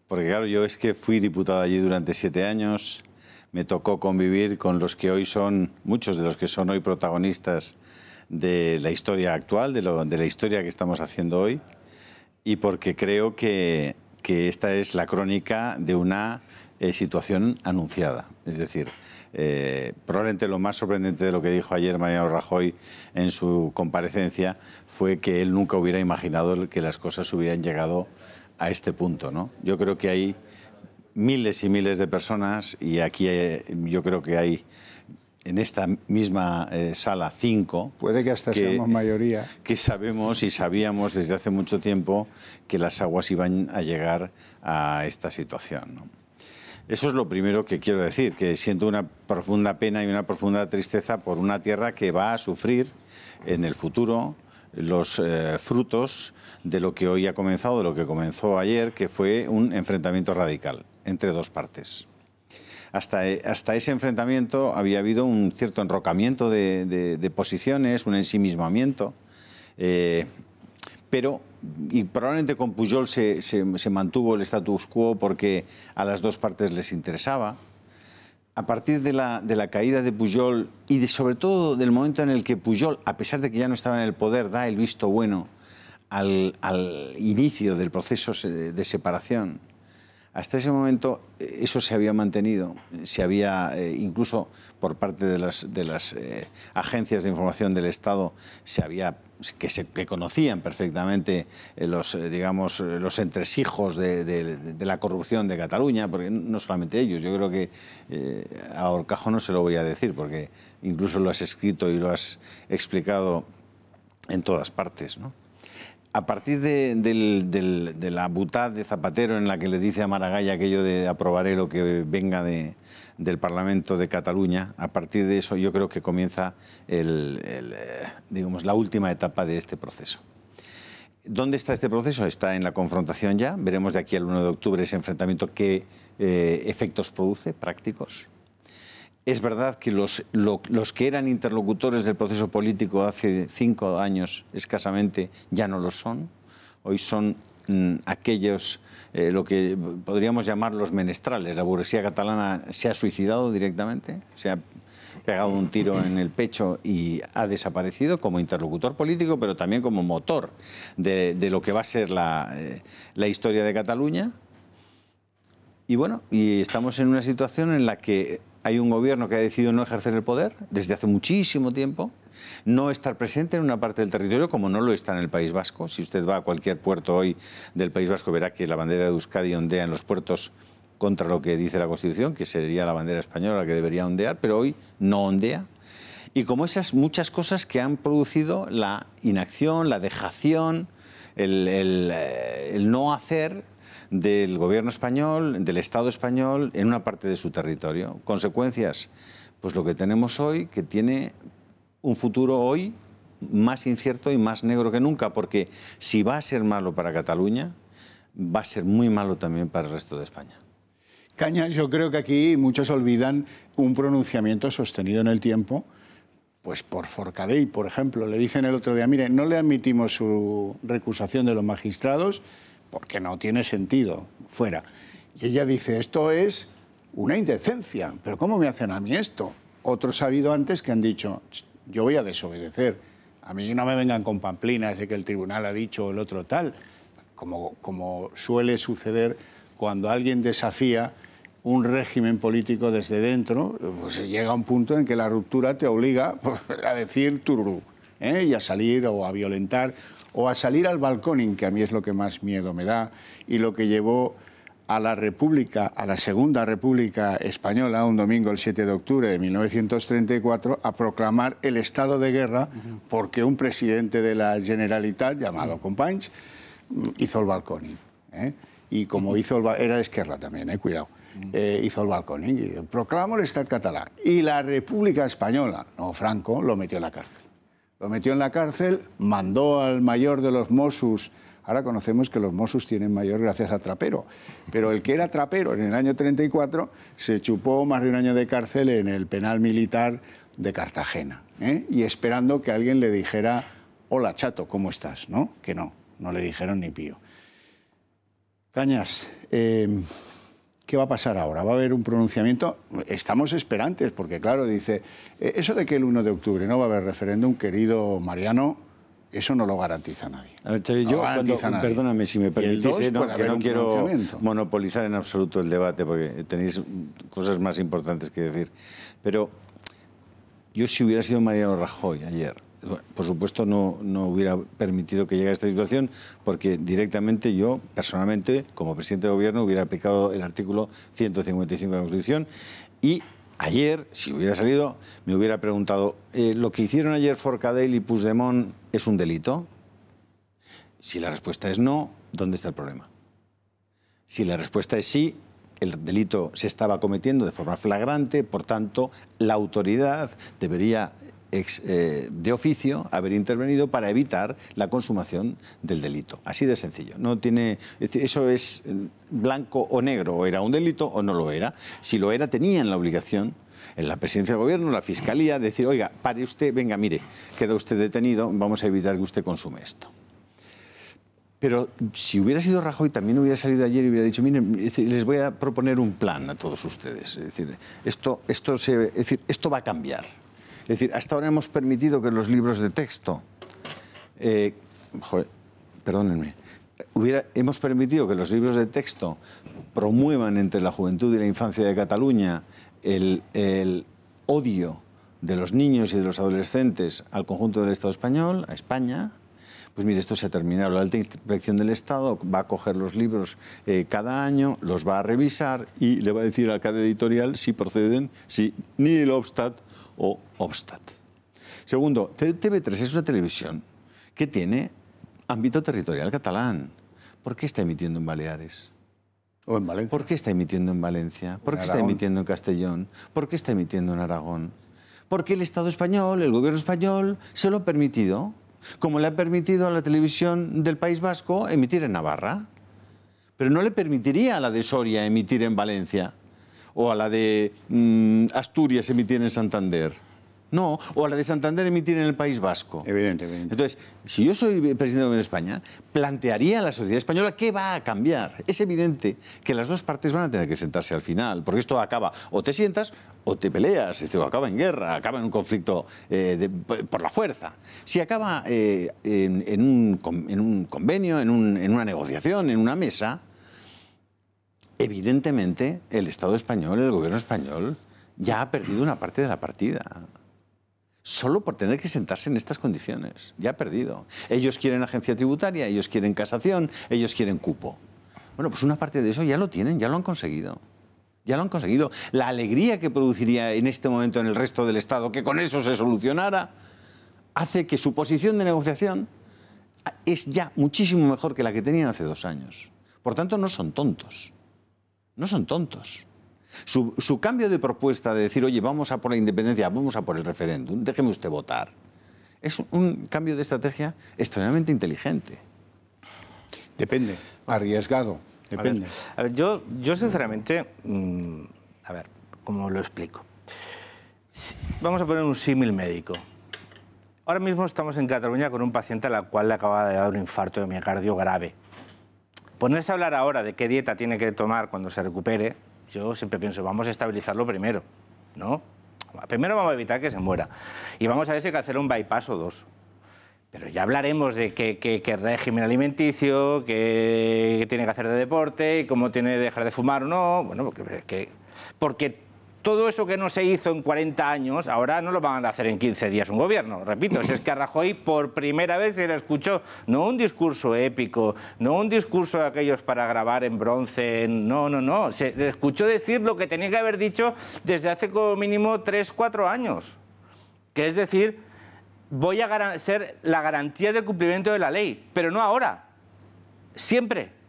S11: Porque claro, yo es que fui diputado allí durante 7 años, me tocó convivir con los que hoy son, muchos de los que son hoy protagonistas de la historia actual, de la historia que estamos haciendo hoy, y porque creo que esta es la crónica de una situación anunciada. Es decir, probablemente lo más sorprendente de lo que dijo ayer Mariano Rajoy en su comparecencia fue que él nunca hubiera imaginado que las cosas hubieran llegado a este punto, ¿no? Yo creo que hay miles y miles de personas y aquí yo creo que hay en esta misma sala 5...
S1: Puede que hasta seamos mayoría.
S11: Que sabemos y sabíamos desde hace mucho tiempo que las aguas iban a llegar a esta situación, ¿no? Eso es lo primero que quiero decir, que siento una profunda pena y una profunda tristeza por una tierra que va a sufrir en el futuro los frutos de lo que hoy ha comenzado, de lo que comenzó ayer, que fue un enfrentamiento radical entre dos partes. Hasta ese enfrentamiento había habido un cierto enrocamiento de posiciones, un ensimismamiento, pero y probablemente con Pujol se mantuvo el status quo porque a las dos partes les interesaba. A partir de la caída de Pujol y sobre todo del momento en el que Pujol, a pesar de que ya no estaba en el poder, da el visto bueno al inicio del proceso de separación, hasta ese momento eso se había mantenido, se había incluso por parte de las agencias de información del Estado que conocían perfectamente los entresijos de la corrupción de Cataluña, porque no solamente ellos, yo creo que a Horcajo no se lo voy a decir, porque incluso lo has escrito y lo has explicado en todas partes, ¿no? A partir de la butad de Zapatero en la que le dice a Maragall aquello de aprobaré lo que venga del Parlamento de Cataluña, a partir de eso yo creo que comienza la última etapa de este proceso. ¿Dónde está este proceso? Está en la confrontación ya. Veremos de aquí al 1 de octubre ese enfrentamiento qué efectos produce prácticos. Es verdad que los que eran interlocutores del proceso político hace 5 años escasamente ya no lo son. Hoy son aquellos, lo que podríamos llamar los menestrales. La burguesía catalana se ha suicidado directamente, se ha pegado un tiro en el pecho y ha desaparecido como interlocutor político, pero también como motor de lo que va a ser la historia de Cataluña. Y bueno, y estamos en una situación en la que hay un gobierno que ha decidido no ejercer el poder desde hace muchísimo tiempo, no estar presente en una parte del territorio como no lo está en el País Vasco. Si usted va a cualquier puerto hoy del País Vasco verá que la bandera de Euskadi ondea en los puertos contra lo que dice la Constitución, que sería la bandera española la que debería ondear, pero hoy no ondea. Y como esas muchas cosas que han producido la inacción, la dejación, el no hacer del gobierno español, del Estado español, en una parte de su territorio. Consecuencias, pues lo que tenemos hoy, que tiene un futuro hoy más incierto y más negro que nunca, porque si va a ser malo para Cataluña, va a ser muy malo también para el resto de España.
S1: Cañas, yo creo que aquí muchos olvidan un pronunciamiento sostenido en el tiempo, pues por Forcadell, por ejemplo. Le dicen el otro día, mire, no le admitimos su recusación de los magistrados, porque no tiene sentido, fuera. Y ella dice, esto es una indecencia, pero ¿cómo me hacen a mí esto? Otros ha habido antes que han dicho, yo voy a desobedecer, a mí no me vengan con pamplinas de que el tribunal ha dicho o el otro tal, como suele suceder cuando alguien desafía un régimen político desde dentro, pues llega un punto en que la ruptura te obliga a decir tururú, y a salir o a violentar, o a salir al balcón, que a mí es lo que más miedo me da, y lo que llevó a la República, a la Segunda República Española, un domingo el 7 de octubre de 1934, a proclamar el estado de guerra porque un presidente de la Generalitat, llamado Companys, hizo el balcón. Y como era Esquerra también, cuidado, hizo el balcón, y proclamó el Estado catalán. Y la República Española, no Franco, lo metió en la cárcel. Lo metió en la cárcel, mandó al mayor de los Mossos. Ahora conocemos que los Mossos tienen mayor gracias a Trapero. Pero el que era Trapero en el año 34 se chupó más de un año de cárcel en el penal militar de Cartagena. Y esperando que alguien le dijera, hola chato, ¿cómo estás? ¿No? Que no le dijeron ni pío. Cañas, ¿qué va a pasar ahora? ¿Va a haber un pronunciamiento? Estamos esperantes, porque claro, dice, eso de que el 1 de octubre no va a haber referéndum, querido Mariano, eso no lo garantiza nadie.
S11: A ver, Xavi, yo, perdóname si me permitís, que no quiero monopolizar en absoluto el debate, porque tenéis cosas más importantes que decir, pero yo si hubiera sido Mariano Rajoy ayer, por supuesto no hubiera permitido que llegara a esta situación, porque directamente yo, personalmente, como presidente de gobierno, hubiera aplicado el artículo 155 de la Constitución y Ayer, si hubiera salido, me hubiera preguntado, ¿lo que hicieron ayer Forcadell y Puigdemont es un delito? Si la respuesta es no, ¿dónde está el problema? Si la respuesta es sí, el delito se estaba cometiendo de forma flagrante, por tanto, la autoridad debería de oficio haber intervenido para evitar la consumación del delito. Así de sencillo. No tiene, eso es blanco o negro, o era un delito o no lo era. Si lo era, tenían la obligación, en la presidencia del gobierno, la fiscalía, de decir, oiga, pare usted, venga, mire, queda usted detenido, vamos a evitar que usted consume esto. Pero si hubiera sido Rajoy, también hubiera salido ayer y hubiera dicho, miren, les voy a proponer un plan a todos ustedes. Es decir, esto va a cambiar. Es decir, hasta ahora hemos permitido que los libros de texto, perdónenme, hemos permitido que los libros de texto promuevan entre la juventud y la infancia de Cataluña el odio de los niños y de los adolescentes al conjunto del Estado español, a España. Pues mire, esto se ha terminado. La alta inspección del Estado va a coger los libros cada año, los va a revisar y le va a decir a cada editorial si proceden, si ni el Obstat o Obstat. Segundo, TV3 es una televisión que tiene ámbito territorial catalán. ¿Por qué está emitiendo en Baleares?
S1: ¿O en Valencia?
S11: ¿Por qué está emitiendo en Valencia? ¿Por qué está emitiendo en Castellón? ¿Por qué está emitiendo en Aragón? Porque el Estado español, el gobierno español, se lo ha permitido, como le ha permitido a la televisión del País Vasco emitir en Navarra. Pero no le permitiría a la de Soria emitir en Valencia, o a la de Asturias emitir en Santander. No, o a la de Santander emitir en el País Vasco.
S1: Evidentemente.
S11: Entonces, si yo soy presidente del Gobierno de España, plantearía a la sociedad española qué va a cambiar. Es evidente que las dos partes van a tener que sentarse al final, porque esto acaba, o te sientas o te peleas, es decir, o acaba en guerra, acaba en un conflicto por la fuerza. Si acaba en un convenio, en una negociación, en una mesa, evidentemente el Estado español, el Gobierno español, ya ha perdido una parte de la partida. Solo por tener que sentarse en estas condiciones. Ya ha perdido. Ellos quieren agencia tributaria, ellos quieren casación, ellos quieren cupo. Bueno, pues una parte de eso ya lo tienen, ya lo han conseguido. Ya lo han conseguido. La alegría que produciría en este momento en el resto del Estado que con eso se solucionara, hace que su posición de negociación es ya muchísimo mejor que la que tenían hace 2 años. Por tanto, no son tontos. No son tontos. Su cambio de propuesta de decir, oye, vamos a por la independencia, vamos a por el referéndum, déjeme usted votar, es un cambio de estrategia extremadamente inteligente.
S1: Depende, arriesgado, depende.
S4: A ver, yo sinceramente, a ver, ¿cómo lo explico? Vamos a poner un símil médico. Ahora mismo estamos en Cataluña con un paciente a la cual le acaba de dar un infarto de miocardio grave. Ponerse a hablar ahora de qué dieta tiene que tomar cuando se recupere, yo siempre pienso, vamos a estabilizarlo primero, ¿no? Primero vamos a evitar que se muera. Y vamos a ver si hay que hacer un bypass o 2. Pero ya hablaremos de qué régimen alimenticio, qué tiene que hacer de deporte, cómo tiene que dejar de fumar o no. Bueno, porque todo eso que no se hizo en 40 años, ahora no lo van a hacer en 15 días un gobierno. Repito, si es que a Rajoy por primera vez se le escuchó, no un discurso épico, no un discurso de aquellos para grabar en bronce, no. Se le escuchó decir lo que tenía que haber dicho desde hace como mínimo 3 o 4 años. Que es decir, voy a ser la garantía del cumplimiento de la ley, pero no ahora, siempre.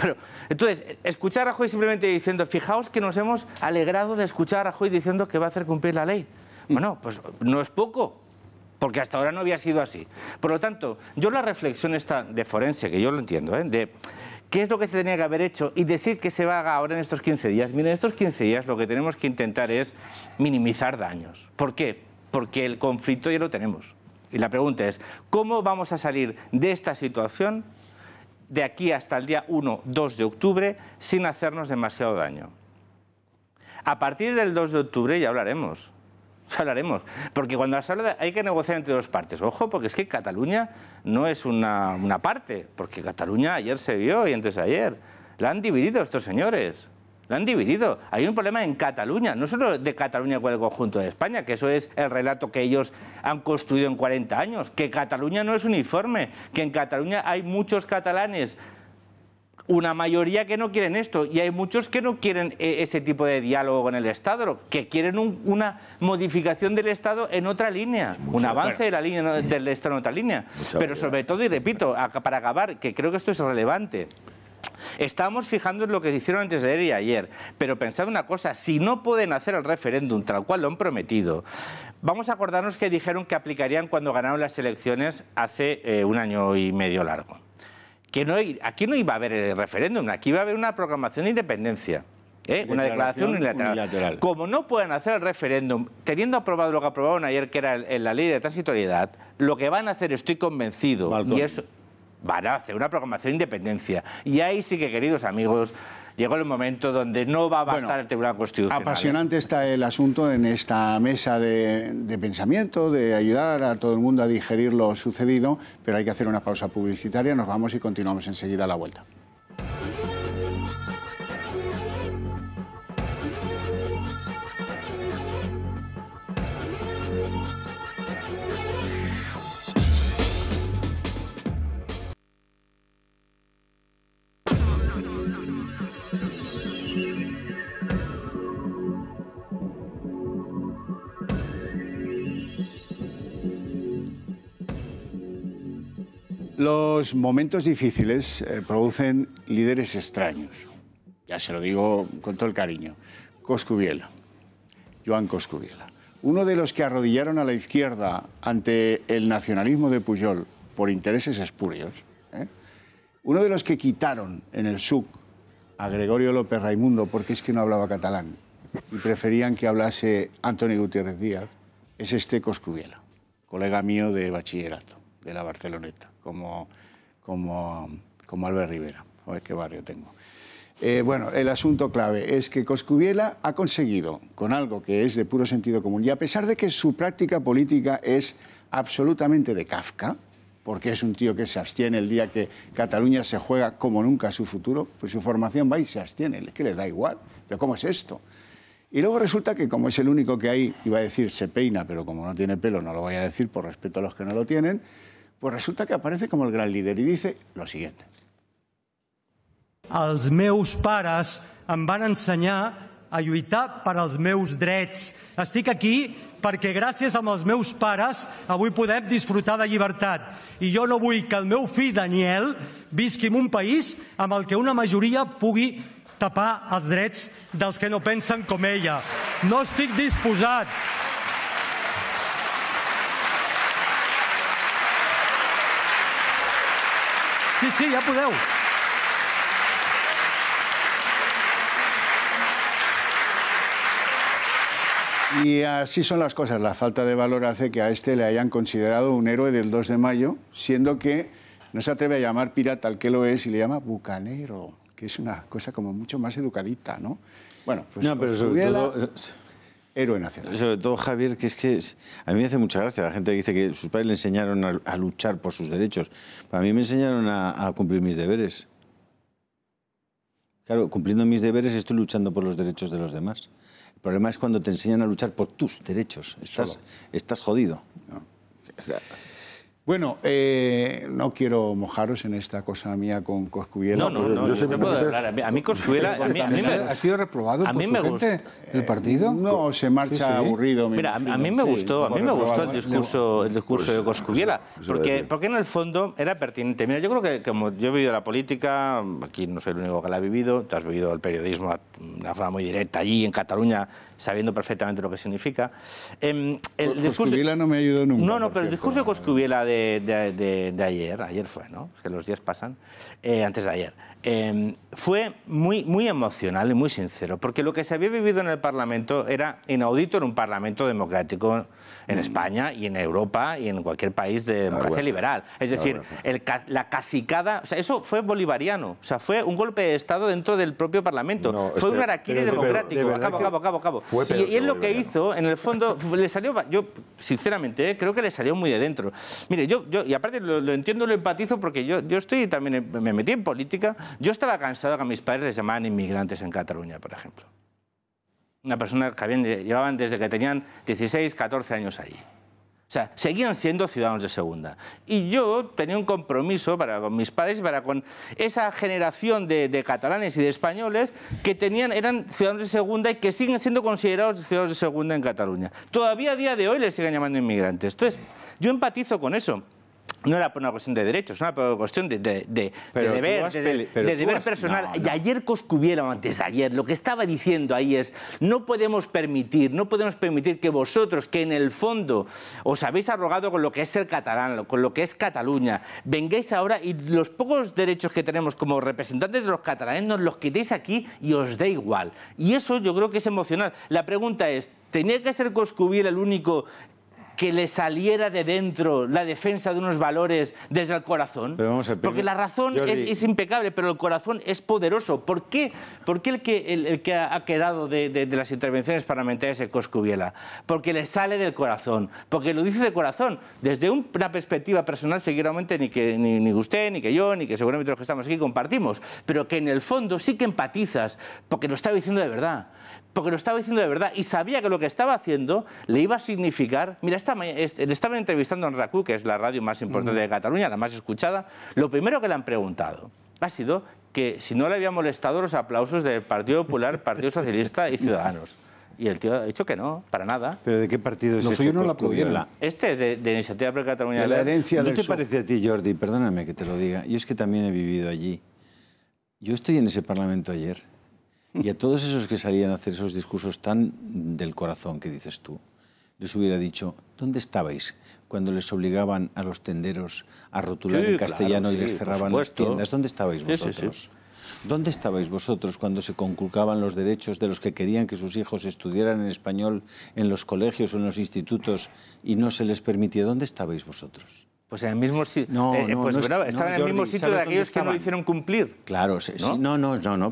S4: Pero, entonces, escuchar a Rajoy simplemente diciendo, fijaos que nos hemos alegrado de escuchar a Rajoy diciendo que va a hacer cumplir la ley. Bueno, pues no es poco, porque hasta ahora no había sido así. Por lo tanto, yo la reflexión esta de forense, que yo lo entiendo, de qué es lo que se tenía que haber hecho y decir que se va a hacer ahora en estos 15 días. Miren, en estos 15 días lo que tenemos que intentar es minimizar daños. ¿Por qué? Porque el conflicto ya lo tenemos. Y la pregunta es, ¿cómo vamos a salir de esta situación de aquí hasta el día 1-2 de octubre sin hacernos demasiado daño? A partir del 2 de octubre ya hablaremos. Porque cuando se habla hay que negociar entre 2 partes. Ojo, porque es que Cataluña no es una parte, porque Cataluña ayer se vio y antes de ayer. La han dividido estos señores. La han dividido. Hay un problema en Cataluña, no solo de Cataluña con el conjunto de España, que eso es el relato que ellos han construido en 40 años, que Cataluña no es uniforme, que en Cataluña hay muchos catalanes una mayoría que no quieren esto y hay muchos que no quieren ese tipo de diálogo con el Estado, que quieren una modificación del Estado en otra línea, un avance de la línea del Estado en otra línea. Pero sobre todo, y repito, para acabar, que creo que esto es relevante, estábamos fijando en lo que hicieron antes de ayer, pero pensad una cosa, si no pueden hacer el referéndum tal cual lo han prometido, vamos a acordarnos que dijeron que aplicarían cuando ganaron las elecciones hace 1 año y medio largo. Aquí no iba a haber referéndum, aquí iba a haber una proclamación de independencia. Una declaración unilateral. Como no pueden hacer el referéndum, teniendo aprobado lo que aprobaron ayer, que era la ley de transitoriedad, lo que van a hacer, estoy convencido, y eso, van a hacer una proclamación de independencia. Y ahí sí que, queridos amigos, llegó el momento donde no va a bastar el Tribunal Constitucional.
S1: Apasionante está el asunto en esta mesa de pensamiento, de ayudar a todo el mundo a digerir lo sucedido, pero hay que hacer una pausa publicitaria, nos vamos y continuamos enseguida a la vuelta. Los momentos difíciles producen líderes extraños. Ya se lo digo con todo el cariño. Coscubiela, Joan Coscubiela. Uno de los que arrodillaron a la izquierda ante el nacionalismo de Pujol por intereses espurios. Uno de los que quitaron en el SUC a Gregorio López Raimundo porque es que no hablaba catalán y preferían que hablase Antonio Gutiérrez Díaz. Es este Coscubiela, colega mío de bachillerato, de la Barceloneta, como Albert Rivera. A ver qué barrio tengo. Bueno, el asunto clave es que Coscubiela ha conseguido, con algo que es de puro sentido común, y a pesar de que su práctica política es absolutamente de Kafka, porque es un tío que se abstiene el día que Cataluña se juega como nunca su futuro, pues su formación va y se abstiene, es que le da igual. ¿Pero cómo es esto? Y luego resulta que, como es el único que hay, iba a decir se peina, pero como no tiene pelo no lo voy a decir por respeto a los que no lo tienen, pues resulta que aparece como el gran líder y dice lo siguiente.
S12: Els meus pares em van ensenyar a lluitar per als meus drets. Estic aquí perquè gràcies als meus pares avui podem disfrutar de llibertat. I jo no vull que el meu fill Daniel visqui en un país amb el que una majoria pugui tapar els drets dels que no pensen com ella. No estic disposat. Sí, ja podeu.
S1: Y así son las cosas. La falta de valor hace que a este le hayan considerado un héroe del 2 de mayo, siendo que no se atreve a llamar pirata al que lo es y le llama bucanero, que es una cosa como mucho más educadita, ¿no? Bueno, pues
S11: no, pero sobre todo,
S1: héroe nacional.
S11: Sobre todo, Javier, que a mí me hace mucha gracia la gente que dice que sus padres le enseñaron a luchar por sus derechos. A mí me enseñaron a cumplir mis deberes. Claro, cumpliendo mis deberes estoy luchando por los derechos de los demás. El problema es cuando te enseñan a luchar por tus derechos. Estás jodido.
S1: No. Bueno, no quiero mojaros en esta cosa mía con Coscubiela.
S4: No, yo te puedo hablar. A mí Coscubiela...
S5: ¿Ha sido reprobado por su gente del partido?
S1: No, se marcha aburrido.
S4: Mira, a mí me gustó el discurso de Coscubiela, porque en el fondo era pertinente. Mira, yo creo que como yo he vivido la política, aquí no soy el único que la ha vivido, tú has vivido el periodismo de una forma muy directa allí en Cataluña, sabiendo perfectamente lo que significa.
S1: Coscubiela no me ayudó nunca.
S4: No, pero el discurso de Coscubiela de ayer fue, ¿no? Es que los días pasan, antes de ayer. Fue muy emocional y muy sincero, porque lo que se había vivido en el Parlamento era inaudito en un Parlamento democrático en España y en Europa y en cualquier país de democracia liberal. Es decir, la cacicada, o sea, eso fue bolivariano, o sea, fue un golpe de Estado dentro del propio Parlamento, fue un harakiri democrático, cabo. Y él lo que hizo, en el fondo, le salió, yo sinceramente creo que le salió muy de dentro. Mire, yo y aparte lo entiendo, lo empatizo, porque yo estoy también, me metí en política. Yo estaba cansado que a mis padres les llamaban inmigrantes en Cataluña, por ejemplo. Una persona que llevaban desde que tenían 16, 14 años allí. O sea, seguían siendo ciudadanos de segunda. Y yo tenía un compromiso con mis padres y con esa generación de catalanes y de españoles que eran ciudadanos de segunda y que siguen siendo considerados ciudadanos de segunda en Cataluña. Todavía a día de hoy les siguen llamando inmigrantes. Entonces, yo empatizo con eso. No era por una cuestión de derechos, era por una cuestión de deber personal. No. Y ayer Coscubiela, o antes de ayer, lo que estaba diciendo ahí es no podemos permitir que vosotros, que en el fondo os habéis arrogado con lo que es ser catalán, con lo que es Cataluña, vengáis ahora y los pocos derechos que tenemos como representantes de los catalanes nos los quitéis aquí y os da igual. Y eso yo creo que es emocional. La pregunta es, ¿tenía que ser Coscubiela el único que le saliera de dentro la defensa de unos valores desde el corazón?
S11: Pero vamos a ver,
S4: porque la razón es impecable, pero el corazón es poderoso. ¿Por qué el que ha quedado de las intervenciones parlamentarias de Coscubiela? Porque le sale del corazón, porque lo dice de corazón. Desde una perspectiva personal, seguramente ni usted, ni que yo, ni que seguramente los que estamos aquí compartimos, pero que en el fondo sí que empatizas, porque lo estaba diciendo de verdad. Porque lo estaba diciendo de verdad y sabía que lo que estaba haciendo le iba a significar... Mira, le estaban entrevistando en RACU, que es la radio más importante de Cataluña, la más escuchada. Lo primero que le han preguntado ha sido que si no le había molestado los aplausos del Partido Popular, Partido Socialista y Ciudadanos. Y el tío ha dicho que no, para nada.
S11: ¿Pero de qué partido es este?
S5: Yo no lo aplaudieron.
S4: Este es de Iniciativa per Catalunya.
S1: De la herencia del
S11: ¿No te parece a ti, Jordi? Perdóname que te lo diga. Yo es que también he vivido allí. Yo estoy en ese Parlamento ayer. Y a todos esos que salían a hacer esos discursos tan del corazón que dices tú, les hubiera dicho, ¿dónde estabais cuando les obligaban a los tenderos a rotular en castellano y les cerraban las tiendas? ¿Dónde estabais vosotros? ¿Dónde estabais vosotros cuando se conculcaban los derechos de los que querían que sus hijos estudiaran en español en los colegios o en los institutos y no se les permitía? ¿Dónde estabais vosotros?
S4: Pues en el mismo sitio. Estaban en el mismo sitio de aquellos que no lo hicieron cumplir.
S11: Claro,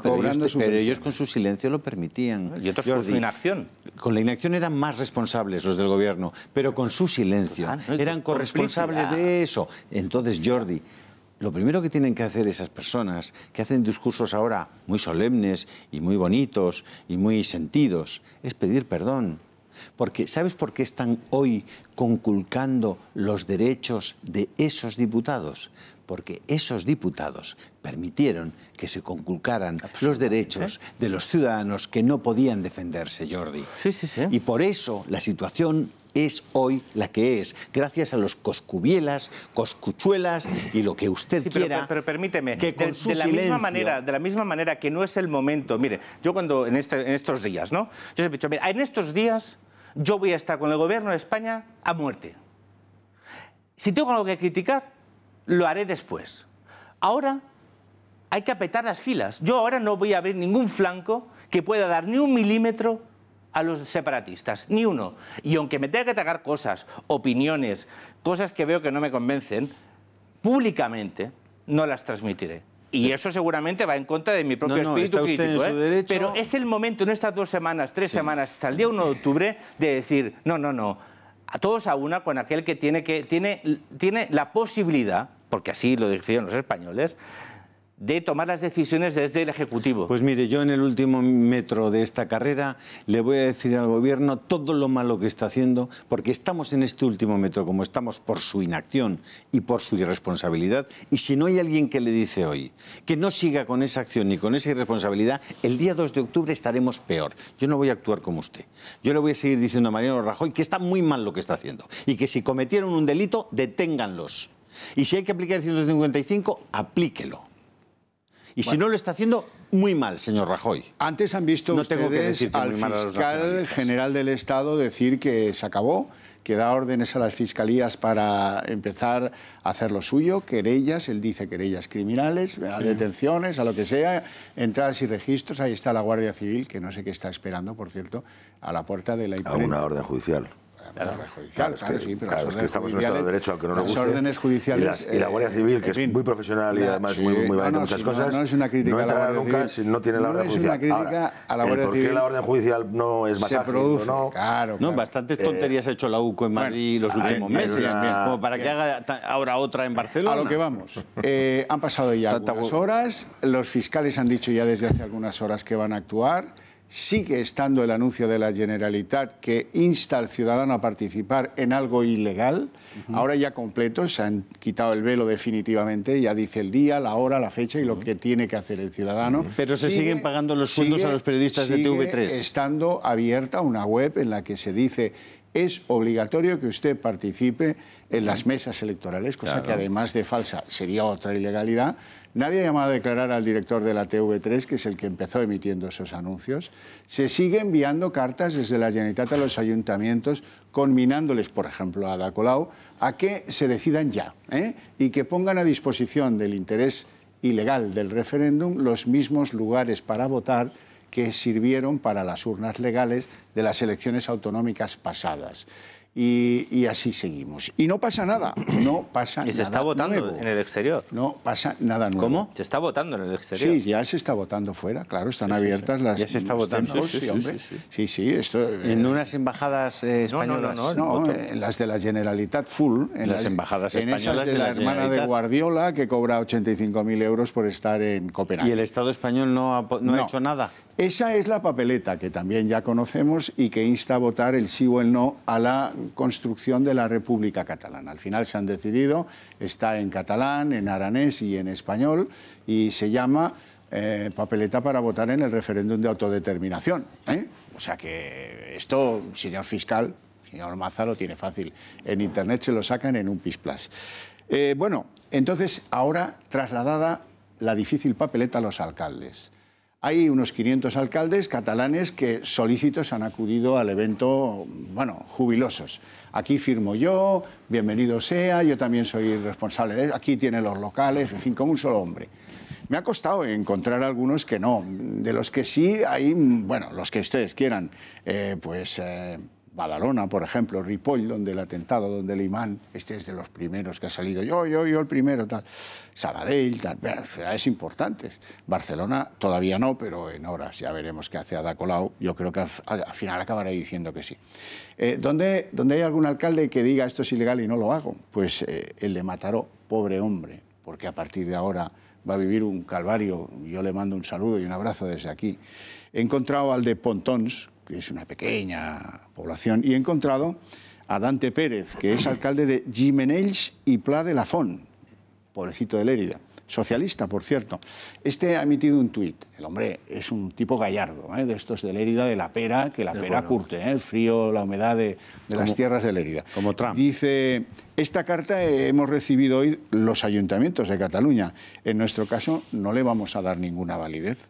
S11: pero ellos con su silencio lo permitían.
S4: Y otros con su inacción.
S11: Con la inacción eran más responsables los del gobierno, pero con su silencio eran corresponsables de eso. Entonces, Jordi, lo primero que tienen que hacer esas personas que hacen discursos ahora muy solemnes y muy bonitos y muy sentidos es pedir perdón. Porque, ¿sabes por qué están hoy conculcando los derechos de esos diputados? Porque esos diputados permitieron que se conculcaran los derechos de los ciudadanos que no podían defenderse, Jordi.
S4: Sí, sí, sí.
S11: Y por eso la situación es hoy la que es, gracias a los Coscubielas, Coscuchuelas y lo que usted quiera.
S4: Pero permíteme,
S11: que con su
S4: de la misma manera que no es el momento. Mire, yo cuando en estos días, ¿no? Yo siempre he dicho, mira, en estos días yo voy a estar con el gobierno de España a muerte. Si tengo algo que criticar, lo haré después. Ahora hay que apretar las filas. Yo ahora no voy a abrir ningún flanco que pueda dar ni un milímetro a los separatistas, ni uno. Y aunque me tenga que tragar cosas, opiniones, cosas que veo que no me convencen, públicamente no las transmitiré. Y eso seguramente va en contra de mi propio espíritu crítico.
S11: En su derecho.
S4: Pero es el momento en estas 2 semanas, 3 semanas, hasta el día 1 de octubre, de decir, no, a todos a una con aquel que tiene la posibilidad, porque así lo decidieron los españoles, de tomar las decisiones desde el Ejecutivo.
S11: Pues mire, yo en el último metro de esta carrera le voy a decir al Gobierno todo lo malo que está haciendo, porque estamos en este último metro como estamos por su inacción y por su irresponsabilidad, y si no hay alguien que le dice hoy que no siga con esa acción ni con esa irresponsabilidad, el día 2 de octubre estaremos peor. Yo no voy a actuar como usted. Yo le voy a seguir diciendo a Mariano Rajoy que está muy mal lo que está haciendo y que si cometieron un delito, deténganlos. Y si hay que aplicar el 155, aplíquelo. Y si no lo está haciendo, muy mal, señor Rajoy.
S1: Antes han visto ustedes al fiscal general del Estado decir que se acabó, que da órdenes a las fiscalías para empezar a hacer lo suyo, querellas, él dice querellas criminales, a detenciones, a lo que sea, entradas y registros. Ahí está la Guardia Civil, que no sé qué está esperando, por cierto, a la puerta de la imprenta.
S8: A una orden judicial.
S1: Sí, pero
S8: es que estamos en un Estado de Derecho, aunque no nos guste.
S1: Las órdenes judiciales...
S8: Y la Guardia Civil, que es muy profesional y además muy valiente en muchas cosas,
S1: no es una crítica
S8: no entrará nunca si no tiene la orden judicial.
S1: No es una crítica a la Guardia Civil.
S8: ¿Por qué la orden judicial no es más ágil?
S1: Se produce, claro.
S11: No, bastantes tonterías ha hecho la UCO en Madrid los últimos meses, como para que haga ahora otra en Barcelona.
S1: A lo que vamos. Han pasado ya algunas horas, los fiscales han dicho ya desde hace algunas horas que van a actuar, sigue estando el anuncio de la Generalitat que insta al ciudadano a participar en algo ilegal. Ahora ya completo, se han quitado el velo definitivamente, ya dice el día, la hora, la fecha y lo que tiene que hacer el ciudadano.
S11: Pero se siguen pagando los sueldos a los periodistas de TV3.
S1: Sigue estando abierta una web en la que se dice: es obligatorio que usted participe en las mesas electorales, cosa que además de falsa sería otra ilegalidad. Nadie ha llamado a declarar al director de la TV3, que es el que empezó emitiendo esos anuncios. Se sigue enviando cartas desde la Generalitat a los ayuntamientos, conminándoles, por ejemplo, a Ada Colau, a que se decidan ya y que pongan a disposición del interés ilegal del referéndum los mismos lugares para votar que sirvieron para las urnas legales de las elecciones autonómicas pasadas. Y así seguimos. Y no pasa nada, no pasa nada.
S4: Y se está votando
S1: nuevo.
S4: en el exterior.
S1: No pasa nada nuevo.
S11: ¿Cómo?
S4: Se está votando en el exterior.
S1: Sí, ya se está votando fuera, claro, están abiertas las...
S11: Ya se está votando.
S1: Sí, hombre. Sí, esto...
S11: En unas embajadas españolas.
S1: No, en las de la Generalitat full. En
S11: las embajadas españolas
S1: en esas de la hermana de
S11: Generalitat.
S1: Guardiola, que cobra 85.000 euros por estar en Copenhague.
S11: ¿Y el Estado español no ha hecho nada?
S1: Esa es la papeleta que también ya conocemos y que insta a votar el sí o el no a la construcción de la República Catalana. Al final se han decidido, está en catalán, en aranés y en español, y se llama papeleta para votar en el referéndum de autodeterminación. O sea que esto, señor fiscal, señor Maza, lo tiene fácil. En Internet se lo sacan en un PIS+. Bueno, entonces ahora trasladada la difícil papeleta a los alcaldes. Hay unos 500 alcaldes catalanes que solícitos han acudido al evento, bueno, jubilosos. Aquí firmo yo, bienvenido sea, yo también soy responsable de eso, aquí tiene los locales, en fin, como un solo hombre. Me ha costado encontrar algunos que no. De los que sí hay, bueno, los que ustedes quieran, Badalona, por ejemplo, Ripoll, donde el atentado, donde el imán, este es de los primeros que ha salido, yo el primero, tal. Sabadell, tal, ciudades importantes. Barcelona todavía no, pero en horas ya veremos qué hace Ada Colau. Yo creo que al final acabará diciendo que sí. ¿Dónde hay algún alcalde que diga esto es ilegal y no lo hago? Pues el de Mataró, pobre hombre, porque a partir de ahora va a vivir un calvario. Yo le mando un saludo y un abrazo desde aquí. He encontrado al de Pontons, que es una pequeña población, y he encontrado a Dante Pérez, que es alcalde de Gimenells y Pla de la Font, pueblecito de Lérida, socialista, por cierto. Este ha emitido un tuit. El hombre es un tipo gallardo, de estos de Lérida, de la pera, que la pera curte, el frío, la humedad de las tierras de Lérida.
S11: Como Trump.
S1: Dice: esta carta hemos recibido hoy los ayuntamientos de Cataluña. En nuestro caso no le vamos a dar ninguna validez.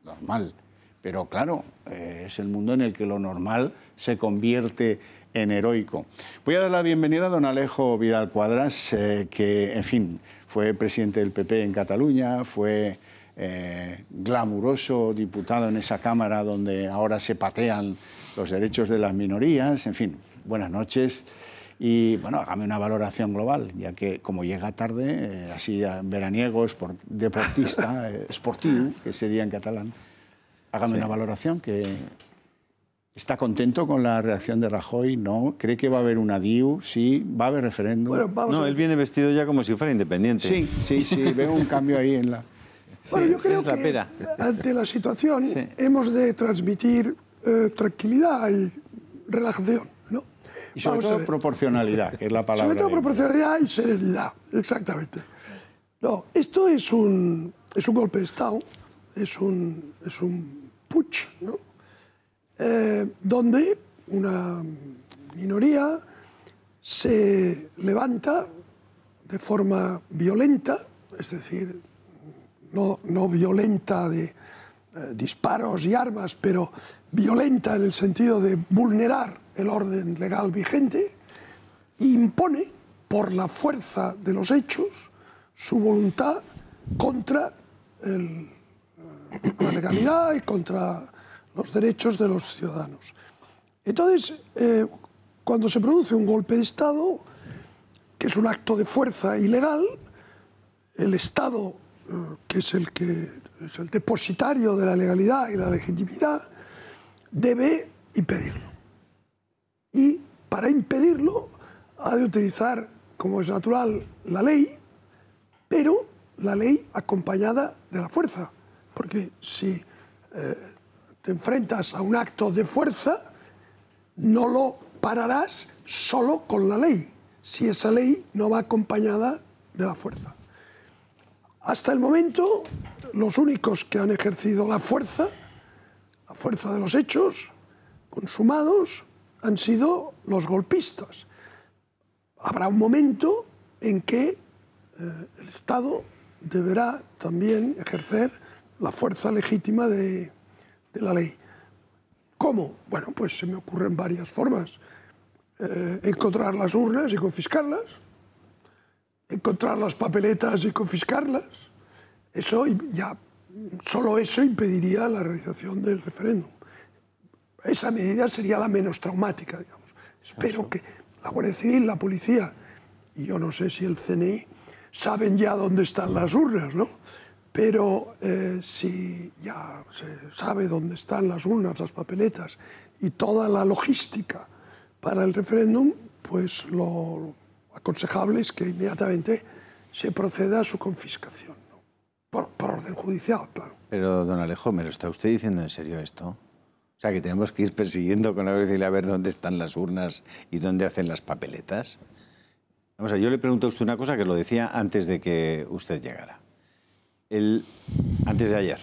S1: Normal. Pero claro, es el mundo en el que lo normal se convierte en heroico. Voy a dar la bienvenida a don Alejo Vidal Quadras, que, en fin, fue presidente del PP en Cataluña, fue glamuroso diputado en esa Cámara donde ahora se patean los derechos de las minorías. En fin, buenas noches. Y, bueno, hágame una valoración global, ya que como llega tarde, así veraniego, deportista, esportiu, que sería en catalán. Hágame una valoración, que ¿está contento con la reacción de Rajoy? ¿No? ¿Cree que va a haber una DIU? ¿Sí? ¿Va a haber referéndum?
S11: Bueno, no, él viene vestido ya como si fuera independiente.
S1: Sí, veo un cambio ahí en la...
S13: Bueno, yo creo que ante la situación hemos de transmitir tranquilidad y relajación, ¿no?
S1: Y sobre todo proporcionalidad, que es la palabra.
S13: Sobre todo proporcionalidad y serenidad, exactamente. No, esto es un golpe de Estado, es un putsch, ¿no? Donde una minoría se levanta de forma violenta, es decir, no violenta de disparos y armas, pero violenta en el sentido de vulnerar el orden legal vigente, e impone por la fuerza de los hechos su voluntad contra la legalidad y contra los derechos de los ciudadanos. Entonces, cuando se produce un golpe de Estado, que es un acto de fuerza ilegal, el Estado, que es el depositario de la legalidad y la legitimidad, debe impedirlo. Y para impedirlo ha de utilizar, como es natural, la ley, pero la ley acompañada de la fuerza, porque si te enfrentas a un acto de fuerza, no lo pararás solo con la ley, si esa ley no va acompañada de la fuerza. Hasta el momento, los únicos que han ejercido la fuerza de los hechos consumados, han sido los golpistas. Habrá un momento en que el Estado deberá también ejercer la fuerza legítima de la ley. ¿Cómo? Bueno, pues se me ocurren varias formas. Encontrar las urnas y confiscarlas, encontrar las papeletas y confiscarlas. Eso ya, solo eso impediría la realización del referéndum. Esa medida sería la menos traumática, digamos. Espero que la Guardia Civil, la policía, y yo no sé si el CNI, saben ya dónde están las urnas, ¿no? Pero si ya se sabe dónde están las urnas, las papeletas y toda la logística para el referéndum, pues lo aconsejable es que inmediatamente se proceda a su confiscación, ¿no? Por orden judicial, claro.
S11: Pero, don Alejo, ¿me lo está usted diciendo en serio esto? O sea, que tenemos que ir persiguiendo con la Guardia Civil a ver dónde están las urnas y dónde hacen las papeletas. Vamos a ver, yo le pregunto a usted una cosa que lo decía antes de que usted llegara. Antes de ayer,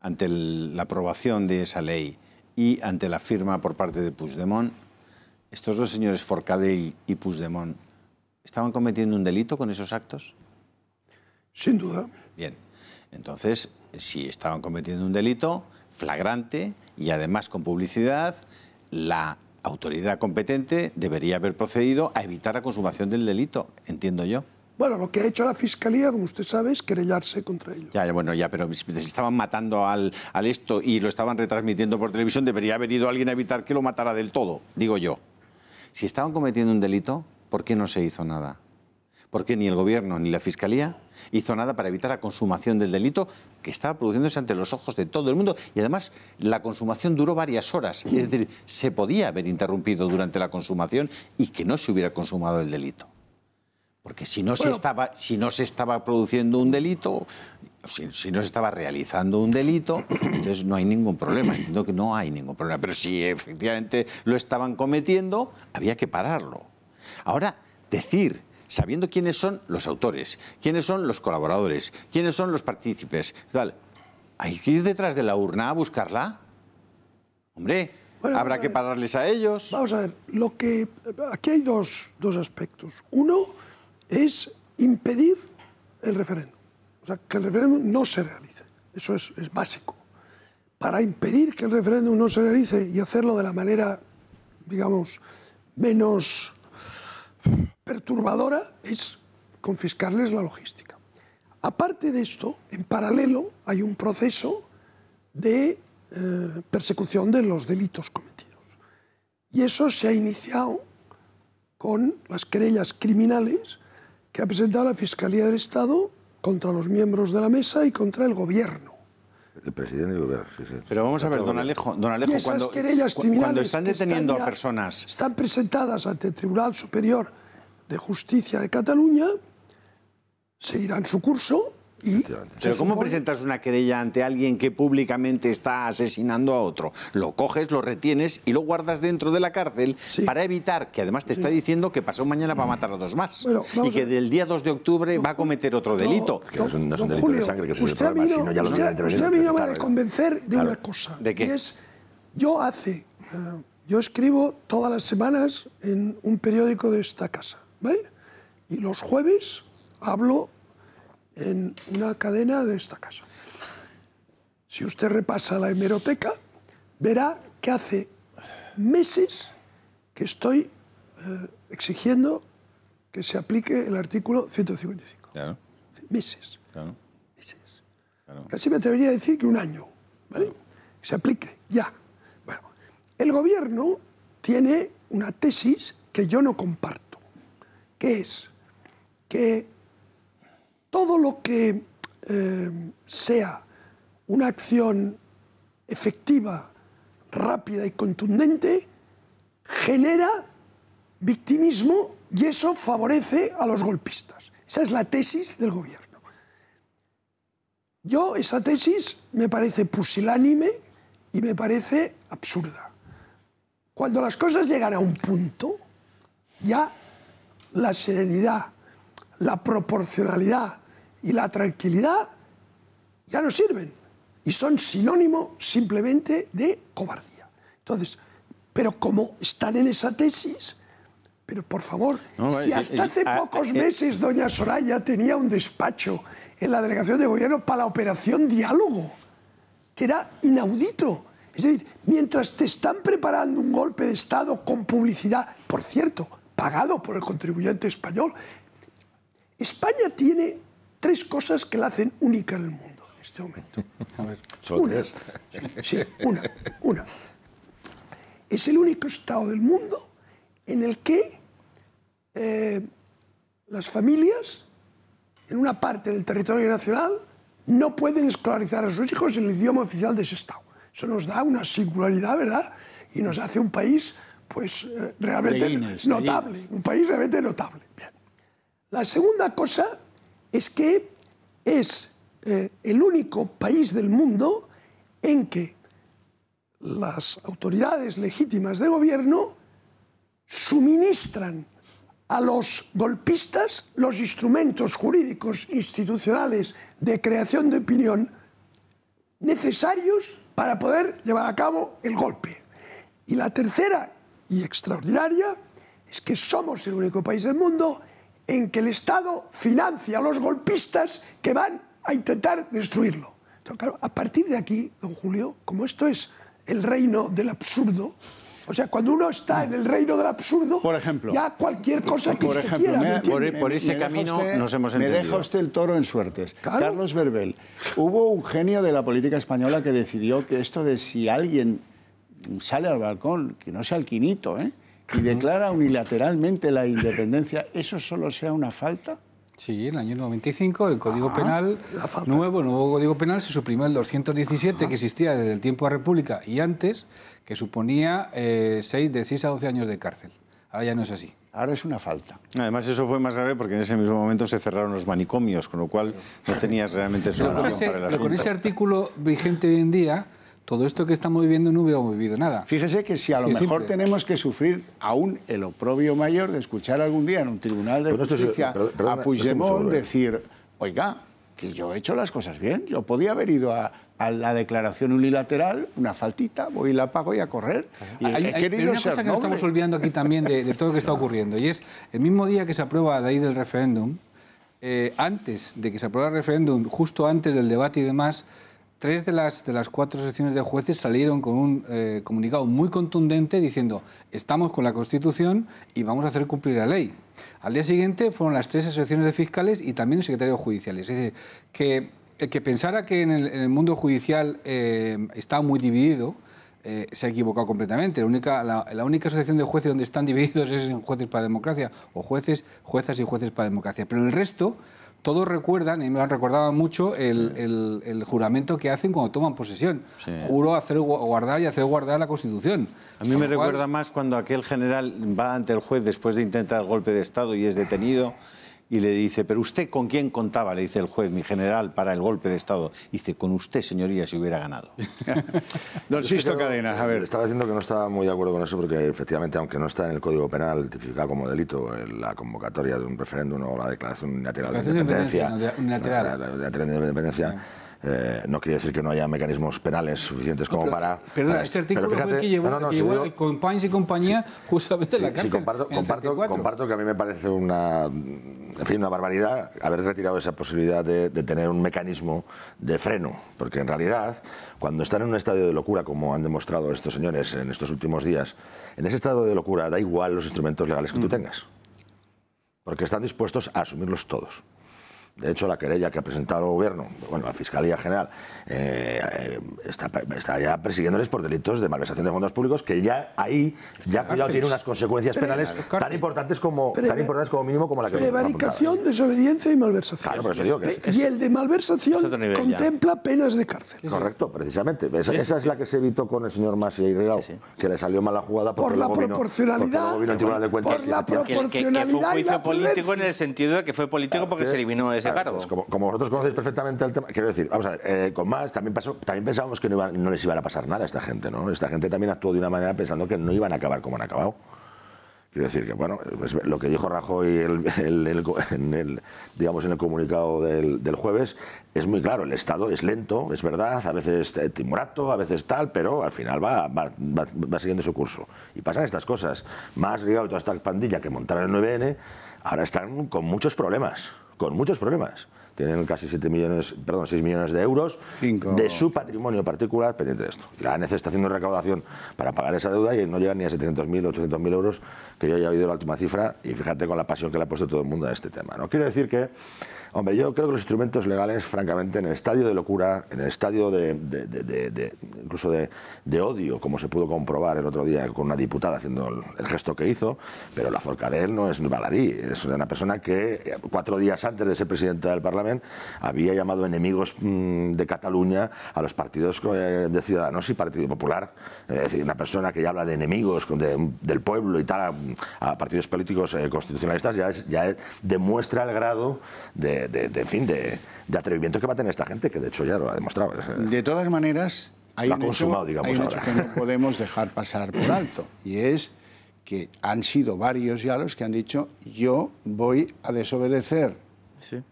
S11: ante la aprobación de esa ley y ante la firma por parte de Puigdemont, estos dos señores, Forcadell y Puigdemont, ¿estaban cometiendo un delito con esos actos?
S13: Sin duda.
S11: Bien, entonces, si estaban cometiendo un delito flagrante y además con publicidad, la autoridad competente debería haber procedido a evitar la consumación del delito, entiendo yo.
S13: Bueno, lo que ha hecho la Fiscalía, como usted sabe, es querellarse contra ellos.
S11: Ya, bueno, ya, pero si estaban matando al esto y lo estaban retransmitiendo por televisión, debería haber ido alguien a evitar que lo matara del todo, digo yo. Si estaban cometiendo un delito, ¿por qué no se hizo nada? ¿Por qué ni el Gobierno ni la Fiscalía hizo nada para evitar la consumación del delito que estaba produciéndose ante los ojos de todo el mundo? Y además, la consumación duró varias horas. Es decir, se podía haber interrumpido durante la consumación y que no se hubiera consumado el delito. Porque si no se estaba produciendo un delito, si no se estaba realizando un delito, entonces no hay ningún problema. Entiendo que no hay ningún problema. Pero si efectivamente lo estaban cometiendo, había que pararlo. Ahora, decir, sabiendo quiénes son los autores, quiénes son los colaboradores, quiénes son los partícipes, tal, hay que ir detrás de la urna a buscarla. Hombre, bueno, habrá que pararles a ellos.
S13: Vamos a ver, aquí hay dos aspectos. Uno es impedir el referéndum. O sea, que el referéndum no se realice. Eso es básico. Para impedir que el referéndum no se realice y hacerlo de la manera, digamos, menos perturbadora, es confiscarles la logística. Aparte de esto, en paralelo hay un proceso de persecución de los delitos cometidos. Y eso se ha iniciado con las querellas criminales que ha presentado la Fiscalía del Estado contra los miembros de la mesa y contra el Gobierno.
S8: El presidente y el Gobierno, sí, sí.
S11: Pero vamos a ver, don Alejo,
S13: y esas querellas criminales
S11: cuando están deteniendo a personas,
S13: están presentadas ante el Tribunal Superior de Justicia de Cataluña, seguirán su curso y...
S11: Pero ¿cómo presentas una querella ante alguien que públicamente está asesinando a otro? Lo coges, lo retienes y lo guardas dentro de la cárcel para evitar que además te está diciendo que pasado mañana va a matar a dos más y que del día 2 de octubre va a cometer otro delito.
S8: No es un delito de sangre, que es
S13: usted a mí no me ha de convencer de una cosa.
S11: ¿De qué?
S13: Y es, yo escribo todas las semanas en un periódico de esta casa, ¿vale? Y los jueves hablo en una cadena de esta casa. Si usted repasa la hemeroteca, verá que hace meses que estoy exigiendo que se aplique el artículo 155.
S11: Claro.
S13: Meses.
S11: Claro.
S13: Meses.
S11: Claro.
S13: Casi me atrevería a decir que un año, ¿vale? Que se aplique, ya. Bueno, el Gobierno tiene una tesis que yo no comparto, que es que todo lo que sea una acción efectiva, rápida y contundente genera victimismo y eso favorece a los golpistas. Esa es la tesis del Gobierno. Esa tesis me parece pusilánime y me parece absurda. Cuando las cosas llegan a un punto, ya la serenidad, la proporcionalidad y la tranquilidad ya no sirven y son sinónimo simplemente de cobardía. Entonces, pero como están en esa tesis, pero por favor, si hasta hace pocos meses doña Soraya tenía un despacho en la delegación de gobierno para la operación Diálogo, que era inaudito. Es decir, mientras te están preparando un golpe de Estado con publicidad, por cierto, pagado por el contribuyente español, España tiene 3 cosas que la hacen única en el mundo en este momento.
S8: A ver,
S13: una. Sí, una. Es el único Estado del mundo en el que las familias, en una parte del territorio nacional, no pueden escolarizar a sus hijos en el idioma oficial de ese Estado. Eso nos da una singularidad, ¿verdad? Y nos hace un país, pues, realmente notable. Un país realmente notable. Bien. La segunda cosa es que es el único país del mundo en que las autoridades legítimas de gobierno suministran a los golpistas los instrumentos jurídicos institucionales de creación de opinión necesarios para poder llevar a cabo el golpe. Y la tercera, y extraordinaria, es que somos el único país del mundo en que el Estado financia a los golpistas que van a intentar destruirlo. Entonces, claro, a partir de aquí, don Julio, como esto es el reino del absurdo, o sea, cuando uno está en el reino del absurdo, por ejemplo, ya cualquier cosa que usted quiera.
S11: Por ese camino nos hemos entendido.
S1: Me deja usted el toro en suertes. Claro. Carlos Berbel, hubo un genio de la política española que decidió que esto de si alguien sale al balcón, que no sea el Quinito, y declara unilateralmente la independencia, ¿eso solo sea una falta?
S5: Sí, en el año 95 el Código Penal, el nuevo Código Penal, se suprimió el 217 que existía desde el tiempo de la República y antes, que suponía de 6 a 12 años de cárcel. Ahora ya no es así.
S1: Ahora es una falta.
S11: Además, eso fue más grave porque en ese mismo momento se cerraron los manicomios, con lo cual no tenías realmente solución para el asunto.
S5: Pero con ese artículo vigente hoy en día, todo esto que estamos viviendo no hubiéramos vivido nada.
S1: Fíjese que si a lo mejor tenemos que sufrir aún el oprobio mayor de escuchar algún día en un tribunal de justicia a Puigdemont decir, oiga, que yo he hecho las cosas bien, yo podía haber ido a la declaración unilateral, una faltita, voy y la pago y a correr. Y he querido
S5: una cosa que nos estamos olvidando aquí también de todo lo que está ocurriendo, y es el mismo día que se aprueba la ley del referéndum, antes de que se apruebe el referéndum, justo antes del debate y demás, 3 de las 4 secciones de jueces salieron con un comunicado muy contundente diciendo estamos con la Constitución y vamos a hacer cumplir la ley. Al día siguiente fueron las 3 asociaciones de fiscales y también los secretarios judiciales. Es decir, que el que pensara que en el mundo judicial está muy dividido se ha equivocado completamente. La única asociación de jueces donde están divididos es en Jueces para la Democracia o juezas y jueces para la democracia. Pero el resto, todos recuerdan, y me lo han recordado mucho, el juramento que hacen cuando toman posesión. Sí. Juro hacer guardar y hacer guardar la Constitución.
S11: A mí me recuerda más cuando aquel general va ante el juez después de intentar el golpe de Estado y es detenido y le dice, ¿pero usted con quién contaba? Le dice el juez, mi general, para el golpe de Estado. Dice, con usted, señoría, si hubiera ganado.
S1: Don Sisto Cadenas, a ver.
S8: Estaba diciendo que no estaba muy de acuerdo con eso porque, efectivamente, aunque no está en el Código Penal tipificado como delito la convocatoria de un referéndum o la declaración unilateral de independencia, no quiere decir que no haya mecanismos penales suficientes como para...
S5: Perdón, ese artículo fue el que llevó a Companys y compañía justamente a la cárcel.
S8: Sí, comparto que a mí me parece una barbaridad haber retirado esa posibilidad de tener un mecanismo de freno, porque en realidad, cuando están en un estado de locura, como han demostrado estos señores en estos últimos días, en ese estado de locura da igual los instrumentos legales que tú tengas, porque están dispuestos a asumirlos todos. De hecho, la querella que ha presentado el Gobierno, bueno, la Fiscalía General, está ya persiguiéndoles por delitos de malversación de fondos públicos, que ya ahí, cuidado, tiene unas consecuencias penales tan importantes como mínimo como la que...
S13: Prevaricación, desobediencia y malversación.
S8: Claro, por eso digo que...
S13: Y el de malversación contempla penas de cárcel.
S8: Correcto, precisamente. Esa es la que se evitó con el señor Mas y Regalado. Se le salió mal la jugada
S13: por la proporcionalidad.
S4: Por la proporcionalidad. Que fue un juicio político en el sentido de que fue político porque se eliminó ese ese cargo.
S8: Como vosotros conocéis perfectamente el tema, quiero decir, vamos a ver, con Mas también pensábamos que no les iba a pasar nada a esta gente, ¿no? Esta gente también actuó de una manera pensando que no iban a acabar como han acabado. Quiero decir que, bueno, pues lo que dijo Rajoy en el comunicado del jueves es muy claro. El Estado es lento, es verdad, a veces timorato, a veces tal, pero al final va siguiendo su curso. Y pasan estas cosas. Mas Rigau y toda esta pandilla que montaron el 9N, ahora están con muchos problemas, Tienen casi 6 millones de euros de su patrimonio particular pendiente de esto. La ANC está haciendo recaudación para pagar esa deuda y no llegan ni a 700.000 o 800.000 euros, que yo ya he oído la última cifra, y fíjate con la pasión que le ha puesto todo el mundo a este tema, ¿no? Quiero decir que, hombre, yo creo que los instrumentos legales, francamente, en el estadio de locura, en el estadio incluso de odio, como se pudo comprobar el otro día con una diputada haciendo el gesto que hizo, pero la Forcadell no es un baladí, es una persona que 4 días antes de ser presidenta del Parlamento había llamado enemigos de Cataluña a los partidos de Ciudadanos y Partido Popular. Es decir, una persona que ya habla de enemigos del pueblo y tal a partidos políticos constitucionalistas ya demuestra el grado de atrevimiento que va a tener esta gente, que de hecho ya lo ha demostrado.
S1: De todas maneras, hay un hecho que no podemos dejar pasar por alto, y es que han sido varios ya los que han dicho: yo voy a desobedecer.
S4: Sí.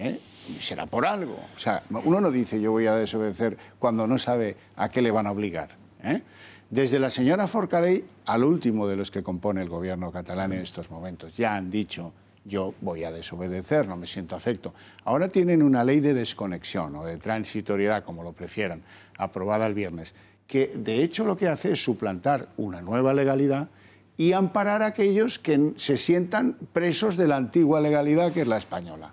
S1: Y será por algo. O sea, uno no dice yo voy a desobedecer cuando no sabe a qué le van a obligar. Desde la señora Forcadell al último de los que compone el gobierno catalán en estos momentos ya han dicho: yo voy a desobedecer, no me siento afecto. Ahora tienen una ley de desconexión o de transitoriedad, como lo prefieran, aprobada el viernes, que de hecho lo que hace es suplantar una nueva legalidad y amparar a aquellos que se sientan presos de la antigua legalidad, que es la española.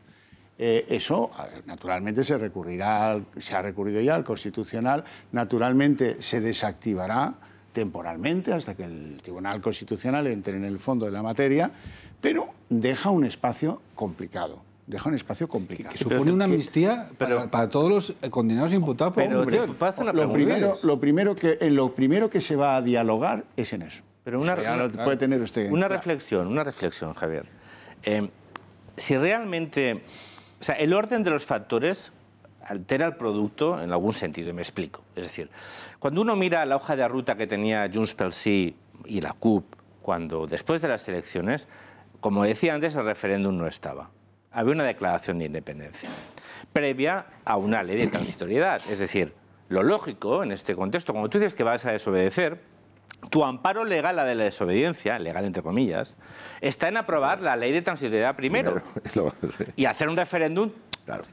S1: Eso, naturalmente, se ha recurrido ya al Constitucional, naturalmente se desactivará temporalmente hasta que el Tribunal Constitucional entre en el fondo de la materia, pero deja un espacio complicado.
S5: Supone una amnistía para todos los condenados imputados por corrupción.
S1: Lo primero que se va a dialogar es en eso.
S4: Pero
S1: puede tener usted
S4: una reflexión, Javier. Si realmente... O sea, el orden de los factores altera el producto en algún sentido, y me explico. Es decir, cuando uno mira la hoja de ruta que tenía Junts pel Sí y la CUP después de las elecciones, como decía antes, el referéndum no estaba. Había una declaración de independencia previa a una ley de transitoriedad. Es decir, lo lógico en este contexto, cuando tú dices que vas a desobedecer, tu amparo legal a la desobediencia, legal entre comillas, está en aprobar la ley de transitoriedad primero y hacer un referéndum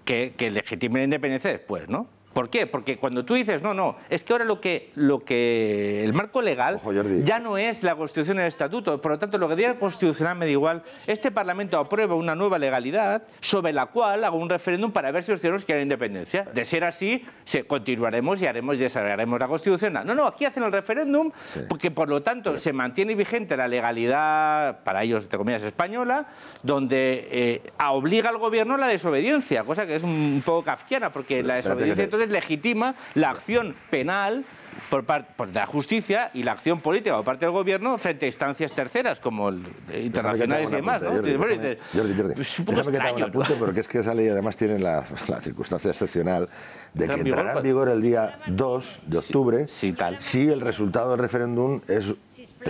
S4: que legitime la independencia después, ¿no? ¿Por qué? Porque cuando tú dices, no, es que ahora lo que el marco legal ya no es la Constitución y el Estatuto, por lo tanto, lo que diga el Constitucional me da igual, este Parlamento aprueba una nueva legalidad sobre la cual hago un referéndum para ver si los ciudadanos quieren independencia. De ser así, continuaremos y desarrollaremos la Constitución. No, aquí hacen el referéndum porque, por lo tanto, se mantiene vigente la legalidad, para ellos, entre comillas, española, donde obliga al gobierno a la desobediencia, cosa que es un poco kafkiana, porque la desobediencia entonces legitima la acción penal por la justicia y la acción política por parte del gobierno frente a instancias terceras como internacionales y demás, ¿no?
S8: Jordi, déjame que te haga un apunte, porque es que esa ley además tiene la circunstancia excepcional de que entrará en vigor el día 2 de octubre si el resultado del referéndum es el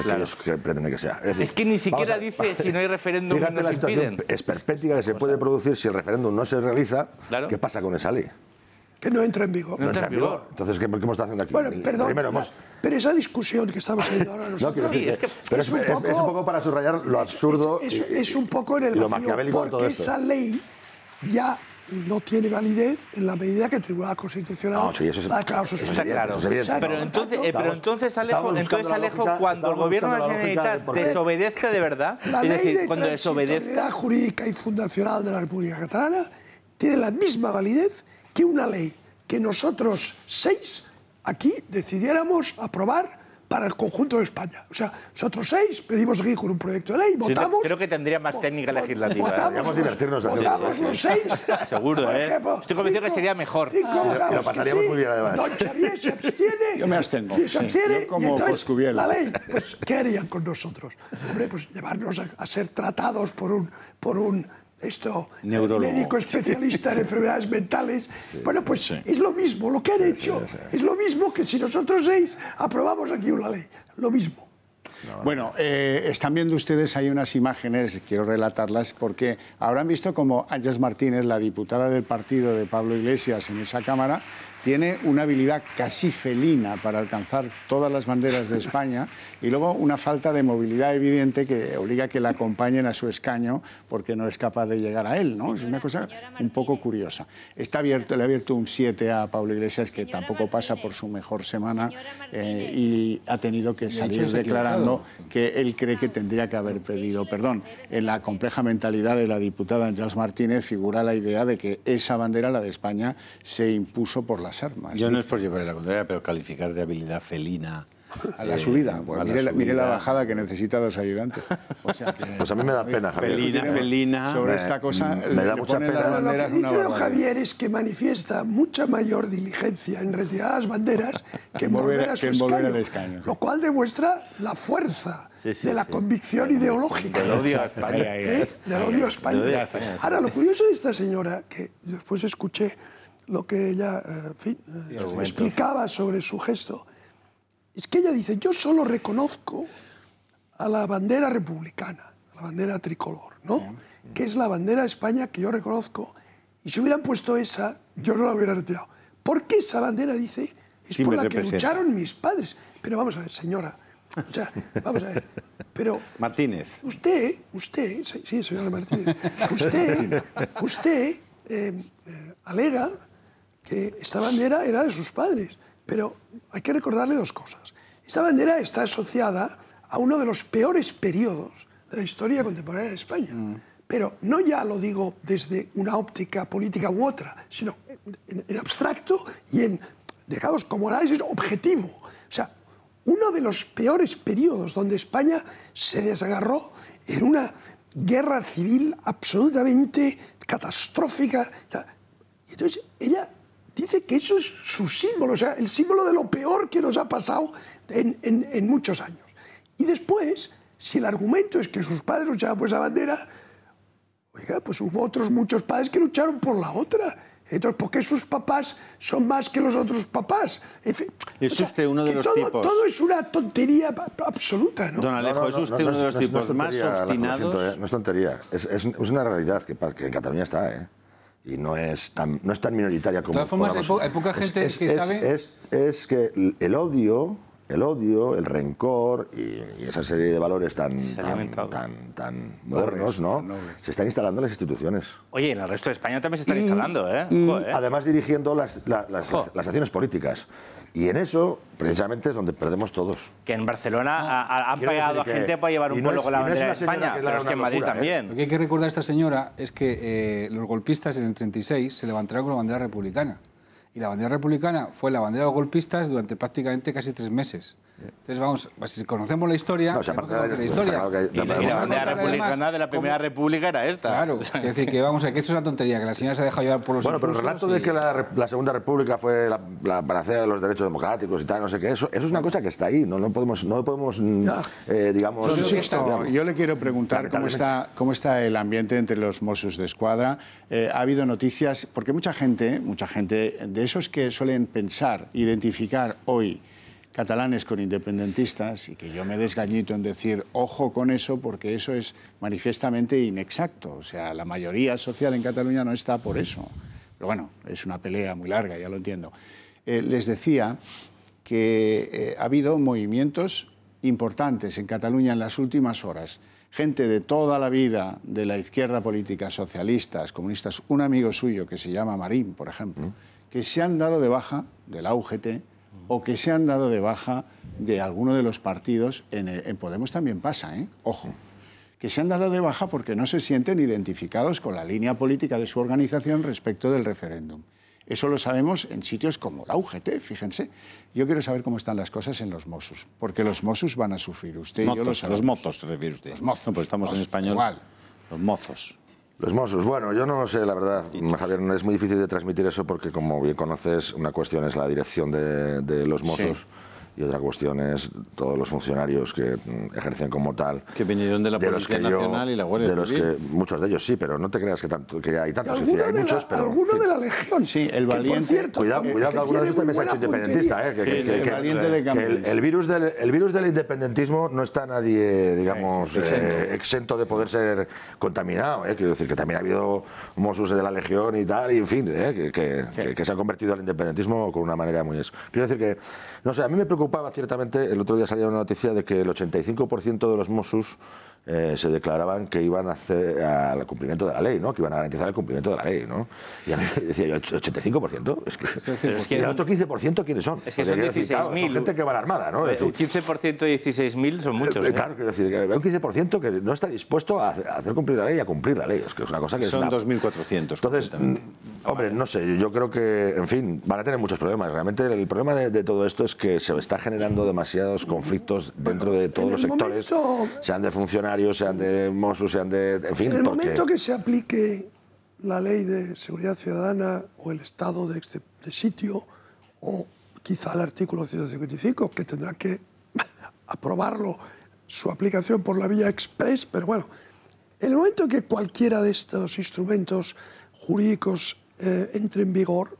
S8: que ellos pretenden que sea.
S4: Es que ni siquiera dice si no hay referéndum.
S8: Fíjate la situación esperpética que se puede producir si el referéndum no se realiza. ¿Qué pasa con esa ley?
S13: Que no entra en vigor.
S8: No entra en vigor. Entonces, ¿qué hemos estado haciendo aquí?
S13: Bueno, perdón, pero esa discusión que estamos teniendo ahora nosotros...
S8: es un poco para subrayar lo absurdo
S13: es un poco en el vacío, porque esa ley ya no tiene validez en la medida que el Tribunal Constitucional la ha declarado suspendida.
S4: Pero entonces, Alejo, cuando el Gobierno de la Generalitat desobedezca de verdad,
S13: es decir, cuando desobedezca... La ley de jurídica y fundacional de la República Catalana tiene la misma validez que una ley que nosotros 6 aquí decidiéramos aprobar para el conjunto de España. O sea, nosotros 6 pedimos aquí con un proyecto de ley, votamos...
S4: Creo que tendría más técnica legislativa.
S13: Votamos los 6.
S4: Seguro, Estoy convencido que sería mejor.
S8: Lo pasaríamos muy bien, además.
S13: Don Xavier se abstiene.
S1: Yo me abstengo.
S13: Se abstiene y entonces la ley, pues, ¿qué harían con nosotros? Hombre, pues llevarnos a ser tratados por un médico especialista en enfermedades mentales. Bueno, pues es lo mismo, lo que han hecho. Es lo mismo que si nosotros 6 aprobamos aquí una ley. Lo mismo.
S1: Bueno, están viendo ustedes ahí unas imágenes, quiero relatarlas, porque habrán visto como Ángeles Martínez, la diputada del partido de Pablo Iglesias en esa Cámara, tiene una habilidad casi felina para alcanzar todas las banderas de España y luego una falta de movilidad evidente que obliga a que la acompañen a su escaño porque no es capaz de llegar a él, ¿no? Es una cosa un poco curiosa. Está abierto, le ha abierto un 7 a Pablo Iglesias, que tampoco pasa por su mejor semana y ha tenido que salir declarando que él cree que tendría que haber pedido perdón. En la compleja mentalidad de la diputada Ángeles Martínez figura la idea de que esa bandera, la de España, se impuso por las armas.
S11: Yo no es por llevarle la contraria, pero calificar de habilidad felina
S1: a la subida. Pues mire la bajada que necesita 2 ayudantes. O sea que,
S8: pues a mí me da pena, Javier.
S11: Felina.
S1: Sobre esta cosa
S8: me da mucha pena.
S13: Lo que dice don Javier es que manifiesta mucha mayor diligencia en retirar las banderas que en volver a su escaño. Lo cual demuestra la fuerza de la convicción ideológica.
S4: Del odio a España.
S13: Del odio a España. Ahora, lo curioso de esta señora, que después escuché lo que ella explicaba sobre su gesto, es que ella dice, yo solo reconozco a la bandera republicana, a la bandera tricolor, ¿no? Que es la bandera de España que yo reconozco, y si hubieran puesto esa, yo no la hubiera retirado. Porque esa bandera, dice, es por la que lucharon mis padres. Pero vamos a ver, señora, o sea, vamos a ver, pero...
S11: Martínez.
S13: Usted, sí, señora Martínez, usted alega que esta bandera era de sus padres, pero hay que recordarle 2 cosas. Esta bandera está asociada a uno de los peores periodos de la historia contemporánea de España. Pero no ya lo digo desde una óptica política u otra, sino en abstracto y en, digamos, como análisis objetivo. O sea, uno de los peores periodos donde España se desgarró en una guerra civil absolutamente catastrófica. Y entonces ella dice que eso es su símbolo, o sea, el símbolo de lo peor que nos ha pasado en muchos años. Y después, si el argumento es que sus padres luchaban por esa bandera, oiga, pues hubo otros muchos padres que lucharon por la otra. Entonces, ¿por qué sus papás son más que los otros papás? En fin,
S11: ¿Es usted uno de los tipos?
S13: Todo es una tontería absoluta, ¿no?
S11: Don Alejo, ¿es usted uno de los tipos más obstinados?
S8: No es tontería, es una realidad que en Cataluña está, ¿eh? Y no es tan minoritaria como...
S5: De todas formas, hay poca gente que sabe...
S8: Es que el odio, el rencor y esa serie de valores tan modernos, ¿no? Se están instalando en las instituciones.
S4: Oye, en el resto de España también se están instalando, ¿eh?
S8: Y además dirigiendo las acciones políticas. Y en eso, precisamente, es donde perdemos todos.
S4: Que en Barcelona han pagado a gente para llevar un pueblo con la bandera de España, pero es que en Madrid también.
S5: Lo que hay que recordar a esta señora es que los golpistas en el 36 se levantaron con la bandera republicana. Y la bandera republicana fue la bandera de los golpistas durante prácticamente casi 3 meses. Entonces, vamos, si conocemos la historia, tenemos que conocer la historia.
S4: Y la bandera republicana de la Primera República era esta.
S5: Claro, es decir, que vamos, que esto es una tontería, que la señora se ha dejado llevar por los
S8: impulsos. Bueno, pero el relato de que la Segunda República fue la panacea de los derechos democráticos y tal, no sé qué, eso es una cosa que está ahí, no podemos digamos...
S1: Yo le quiero preguntar cómo está el ambiente entre los Mossos d'Esquadra. Ha habido noticias, porque mucha gente de esos que suelen pensar, identificar hoy catalanes con independentistas, y que yo me desgañito en decir, ojo con eso, porque eso es manifiestamente inexacto. O sea, la mayoría social en Cataluña no está por eso. Pero bueno, es una pelea muy larga, ya lo entiendo. Les decía que ha habido movimientos importantes en Cataluña en las últimas horas. Gente de toda la vida de la izquierda política, socialistas, comunistas, un amigo suyo que se llama Marín, por ejemplo, que se han dado de baja de la UGT o que se han dado de baja de alguno de los partidos. En Podemos también pasa, ¿eh? Ojo. Que se han dado de baja porque no se sienten identificados con la línea política de su organización respecto del referéndum. Eso lo sabemos en sitios como la UGT, fíjense. Yo quiero saber cómo están las cosas en los Mossos, porque los Mossos van a sufrir. Usted y yo lo sabemos.
S11: Los mozos, se refiere usted.
S1: Los mozos.
S11: No, pues estamos en español.
S1: Igual.
S11: Los mozos.
S8: Los Mossos, bueno, yo no lo sé, la verdad, Javier, es muy difícil de transmitir eso porque, como bien conoces, una cuestión es la dirección de los Mossos y otra cuestión es todos los funcionarios que ejercen como tal.
S11: Que vinieron de la Policía Nacional y la Guardia Civil.
S8: Muchos de ellos sí, pero no te creas que hay tantos.
S13: Es decir, hay muchos, pero... Alguno de la Legión.
S1: Sí, el valiente...
S13: Por cierto,
S8: cuidado que alguno de ellos también se ha hecho independentista.
S1: El valiente de Cambrils.
S8: El virus del independentismo no está nadie, digamos, exento de poder ser contaminado. Quiero decir que también ha habido Mossos de la Legión y tal, y en fin, que se han convertido al independentismo con una manera muy... Quiero decir que, no sé, a mí me preocupaba ciertamente, el otro día salía una noticia de que el 85% de los Mossos se declaraban que iban a hacer al cumplimiento de la ley, ¿no? Que iban a garantizar el cumplimiento de la ley, ¿no? Y a mí me decía yo, 85%, es que el otro 15% ¿quiénes son?
S4: Es que son 16.000.
S8: Son gente que va armada, ¿no?
S4: Un 15% de 16.000 son muchos.
S8: Claro, quiero decir, que un 15% que no está dispuesto a hacer cumplir la ley y a cumplir la ley. Es que es una cosa que
S11: son 2.400.
S8: Entonces, hombre, no sé, yo creo que, en fin, van a tener muchos problemas. Realmente el problema de todo esto es que se está generando demasiados conflictos dentro de todos los sectores, sean de funcionarios, sean de Mossos, sean de... En fin,
S13: en el momento que se aplique la ley de seguridad ciudadana o el estado de sitio, o quizá el artículo 155, que tendrá que aprobarlo, su aplicación por la vía express, pero bueno, en el momento que cualquiera de estos instrumentos jurídicos entre en vigor,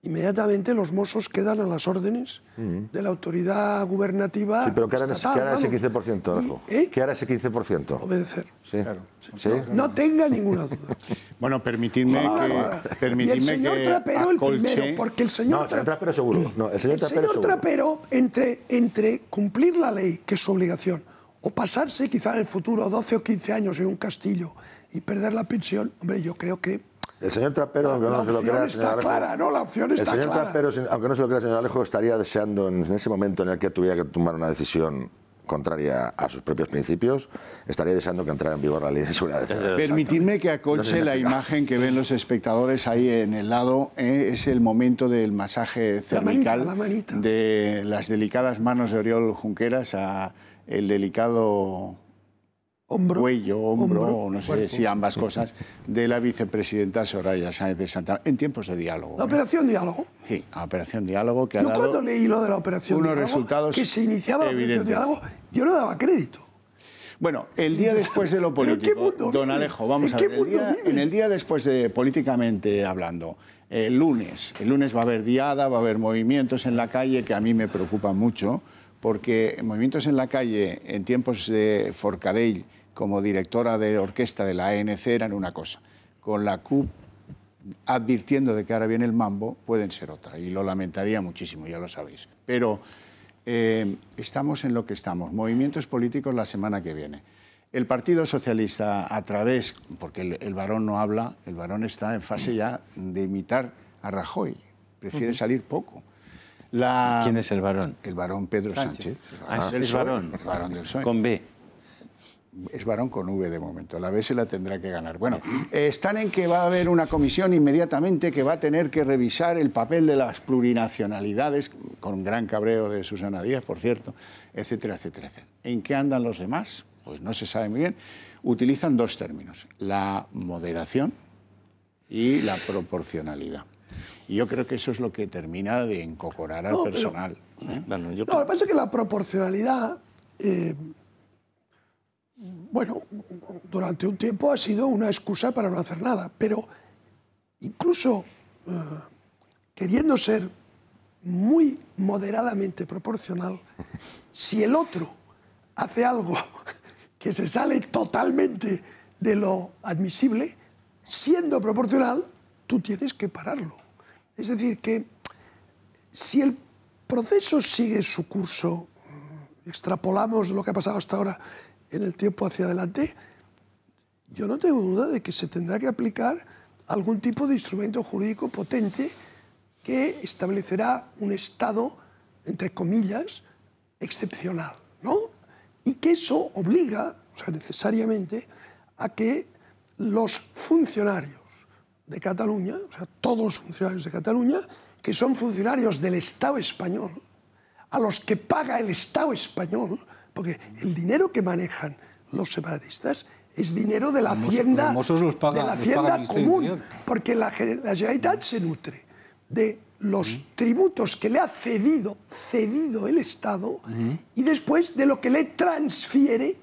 S13: inmediatamente los Mossos quedan a las órdenes de la autoridad gubernativa.
S8: Sí, pero ¿qué hará
S13: estatal,
S8: ese 15%, Alejo? ¿Qué hará ese 15%?
S13: Obedecer.
S8: Sí. Claro.
S13: ¿Sí? No tenga ninguna duda.
S1: Bueno, permitidme
S13: y el señor Trapero
S1: acolche...
S13: el primero, porque el señor
S8: Trapero seguro. No, el señor
S13: Trapero, entre cumplir la ley, que es su obligación, o pasarse quizá en el futuro 12 o 15 años en un castillo y perder la pensión, hombre, yo creo que...
S8: El señor Trapero, aunque no se lo crea,
S13: está clara, ¿no? La opción está clara.
S8: El señor Trapero, aunque no se lo crea, señor Alejo, estaría deseando en ese momento en el que tuviera que tomar una decisión contraria a sus propios principios, estaría deseando que entrara en vigor la ley de seguridad.
S1: Permitidme que acolche la imagen que ven los espectadores ahí en el lado. Es el momento del masaje cervical de las delicadas manos de Oriol Junqueras a el delicado... cuello, hombro, no sé si ambas cosas, de la vicepresidenta Soraya Sáenz de Santamaría, en tiempos de diálogo.
S13: ¿La operación diálogo?
S1: Sí, la operación diálogo que ha dado...
S13: Yo cuando leí lo de la operación
S1: unos
S13: diálogo,
S1: resultados
S13: que se iniciaba la operación diálogo, yo no daba crédito.
S1: Bueno, el día después de lo político, don Alejo, vamos a ver, en el día después de políticamente hablando, el lunes va a haber diada, va a haber movimientos en la calle que a mí me preocupan mucho, porque movimientos en la calle en tiempos de Forcadell, como directora de orquesta de la ANC, eran una cosa. Con la CUP advirtiendo de que ahora viene el mambo, pueden ser otra. Y lo lamentaría muchísimo, ya lo sabéis. Pero estamos en lo que estamos. Movimientos políticos la semana que viene. El Partido Socialista, a través, porque el varón no habla, el varón está en fase ya de imitar a Rajoy. Prefiere salir poco.
S11: ¿Quién es el varón?
S1: El varón Pedro Sánchez.
S11: Es varón.
S1: El varón del PSOE.
S11: Con B.
S1: Es varón con V de momento, la B se la tendrá que ganar. Bueno, están en que va a haber una comisión inmediatamente que va a tener que revisar el papel de las plurinacionalidades, con gran cabreo de Susana Díaz, por cierto, etcétera, etcétera, etcétera. ¿En qué andan los demás? Pues no se sabe muy bien. Utilizan dos términos, la moderación y la proporcionalidad. Y yo creo que eso es lo que termina de encocorar al personal.
S13: Lo que pasa es que la proporcionalidad... bueno, durante un tiempo ha sido una excusa para no hacer nada, pero incluso queriendo ser muy moderadamente proporcional, si el otro hace algo que se sale totalmente de lo admisible, siendo proporcional, tú tienes que pararlo. Es decir, que si el proceso sigue su curso, extrapolamos lo que ha pasado hasta ahora en el tiempo hacia adelante, yo no tengo duda de que se tendrá que aplicar algún tipo de instrumento jurídico potente que establecerá un estado, entre comillas, excepcional, ¿no? Y que eso obliga, o sea, necesariamente, a que los funcionarios de Cataluña, o sea, todos los funcionarios de Cataluña, que son funcionarios del Estado español, a los que paga el Estado español, porque el dinero que manejan los separatistas es dinero de la hacienda, común, porque la Generalitat se nutre de los tributos que le ha cedido el Estado y después de lo que le transfiere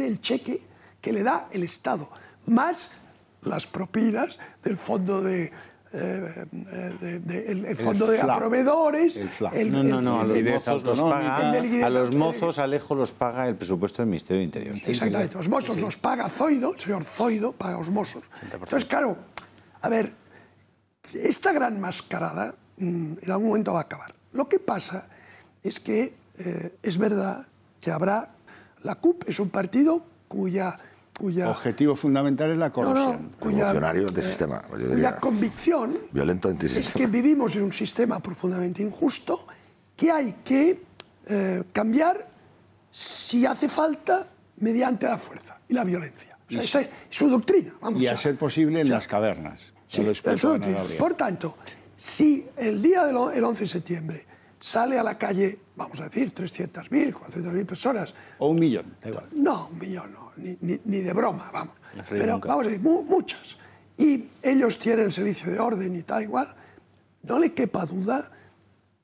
S13: el cheque que le da el Estado, más las propinas del fondo de proveedores.
S11: A los mozos, Alejo, los paga el presupuesto del Ministerio del Interior.
S13: Exactamente, los mozos los paga Zoido, el señor Zoido paga a los mozos. Entonces, claro, a ver, esta gran mascarada en algún momento va a acabar. Lo que pasa es que es verdad que habrá... La CUP es un partido cuya
S1: objetivo fundamental es la corrupción.
S8: Revolucionario del sistema.
S13: Cuya convicción
S8: violento
S13: es que vivimos en un sistema profundamente injusto que hay que cambiar si hace falta mediante la fuerza y la violencia. O sea, esta es su doctrina.
S1: Y a ser posible en las cavernas.
S13: Sí, por tanto, si el día del 11 de septiembre sale a la calle, vamos a decir, 300.000, 400.000 personas...
S1: O 1 millón, da igual.
S13: No, 1 millón no, ni de broma, vamos. Pero vamos a decir, muchas. Y ellos tienen servicio de orden y tal, igual. No le quepa duda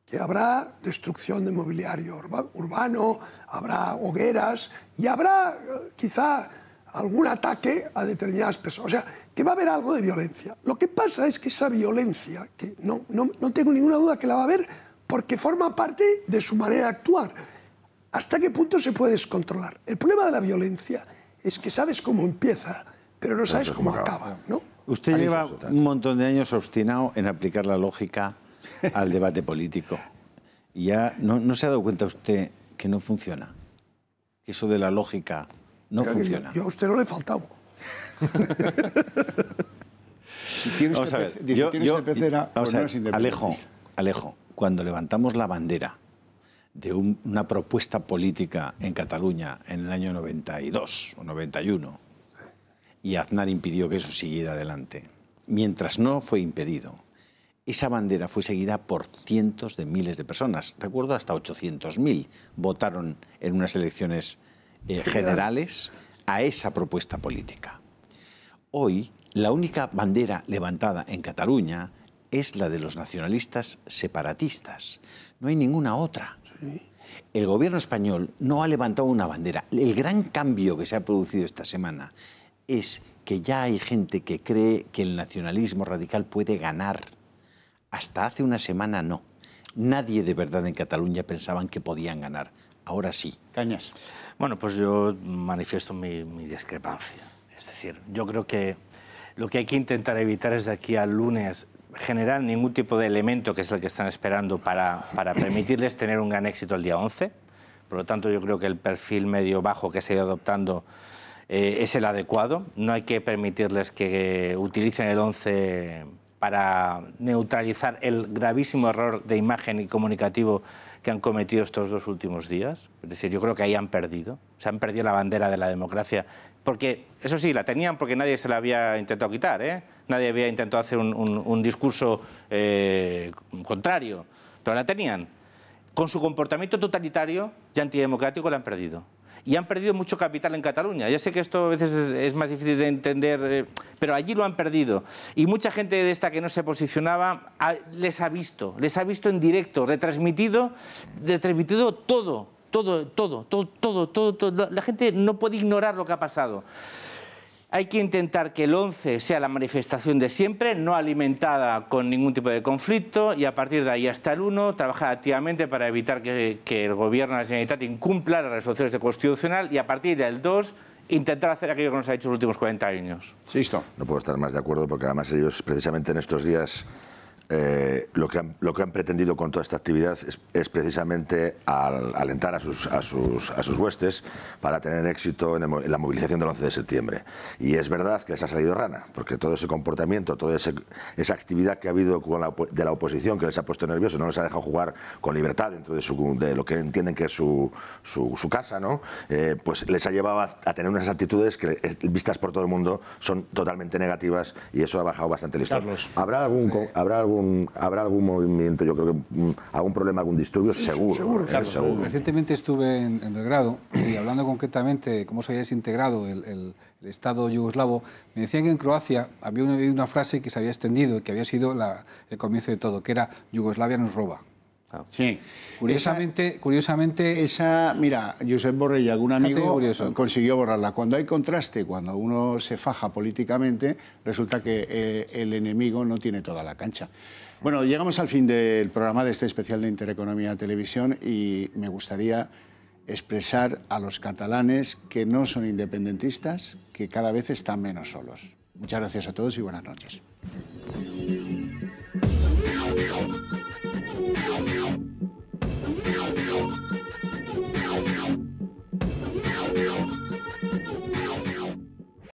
S13: que habrá destrucción de mobiliario urbano, habrá hogueras y habrá quizá algún ataque a determinadas personas. O sea, que va a haber algo de violencia. Lo que pasa es que esa violencia, que no tengo ninguna duda que la va a haber, porque forma parte de su manera de actuar. ¿Hasta qué punto se puede descontrolar? El problema de la violencia es que sabes cómo empieza, pero no sabes cómo acaba, ¿no?
S11: Usted lleva un montón de años obstinado en aplicar la lógica al debate político. Y ya no se ha dado cuenta usted que no funciona. Que eso de la lógica no funciona.
S13: Yo a usted no le he faltado.
S11: Vamos a ver, Alejo, cuando levantamos la bandera de una propuesta política en Cataluña en el año 92 o 91 y Aznar impidió que eso siguiera adelante, mientras no fue impedido, esa bandera fue seguida por cientos de miles de personas. Recuerdo hasta 800.000 votaron en unas elecciones generales a esa propuesta política. Hoy, la única bandera levantada en Cataluña es la de los nacionalistas separatistas. No hay ninguna otra. El gobierno español no ha levantado una bandera. El gran cambio que se ha producido esta semana es que ya hay gente que cree que el nacionalismo radical puede ganar. Hasta hace una semana no. Nadie de verdad en Cataluña pensaban que podían ganar. Ahora sí.
S1: Cañas.
S4: Bueno, pues yo manifiesto mi discrepancia. Es decir, yo creo que lo que hay que intentar evitar es de aquí al lunes generar ningún tipo de elemento, que es el que están esperando, para permitirles tener un gran éxito el día 11. Por lo tanto, yo creo que el perfil medio-bajo que se ha ido adoptando es el adecuado. No hay que permitirles que utilicen el 11 para neutralizar el gravísimo error de imagen y comunicativo que han cometido estos 2 últimos días. Es decir, yo creo que ahí han perdido. Se han perdido la bandera de la democracia. Porque, eso sí, la tenían porque nadie se la había intentado quitar, ¿eh? Nadie había intentado hacer un discurso contrario, pero la tenían. Con su comportamiento totalitario y antidemocrático la han perdido. Y han perdido mucho capital en Cataluña. Ya sé que esto a veces es más difícil de entender, pero allí lo han perdido. Y mucha gente de esta que no se posicionaba les ha visto en directo, retransmitido todo. La gente no puede ignorar lo que ha pasado. Hay que intentar que el 11 sea la manifestación de siempre, no alimentada con ningún tipo de conflicto, y a partir de ahí hasta el 1 trabajar activamente para evitar que el Gobierno de la Generalitat incumpla las resoluciones del Constitucional, y a partir del 2 intentar hacer aquello que nos ha hecho los últimos 40 años.
S1: Listo.
S8: No puedo estar más de acuerdo, porque además ellos precisamente en estos días lo que han pretendido con toda esta actividad es precisamente alentar a sus huestes para tener éxito en la movilización del 11 de septiembre. Y es verdad que les ha salido rana, porque todo ese comportamiento, toda esa actividad que ha habido de la oposición, que les ha puesto nerviosos, no les ha dejado jugar con libertad dentro de lo que entienden que es su casa, ¿no? Pues les ha llevado a tener unas actitudes que, vistas por todo el mundo, son totalmente negativas, y eso ha bajado bastante el listón. ¿Habrá algún habrá algún movimiento, yo creo que algún problema, algún disturbio, seguro. Seguro.
S5: Recientemente estuve en Belgrado y hablando concretamente de cómo se había desintegrado el Estado yugoslavo, me decían que en Croacia había una frase que se había extendido y que había sido el comienzo de todo, que era Yugoslavia nos roba.
S1: Sí.
S5: Curiosamente...
S1: Mira, Josep Borrell, algún amigo consiguió borrarla. Cuando hay contraste, cuando uno se faja políticamente, resulta que el enemigo no tiene toda la cancha. Bueno, llegamos al fin del programa de este especial de Intereconomía Televisión y me gustaría expresar a los catalanes que no son independentistas, que cada vez están menos solos. Muchas gracias a todos y buenas noches.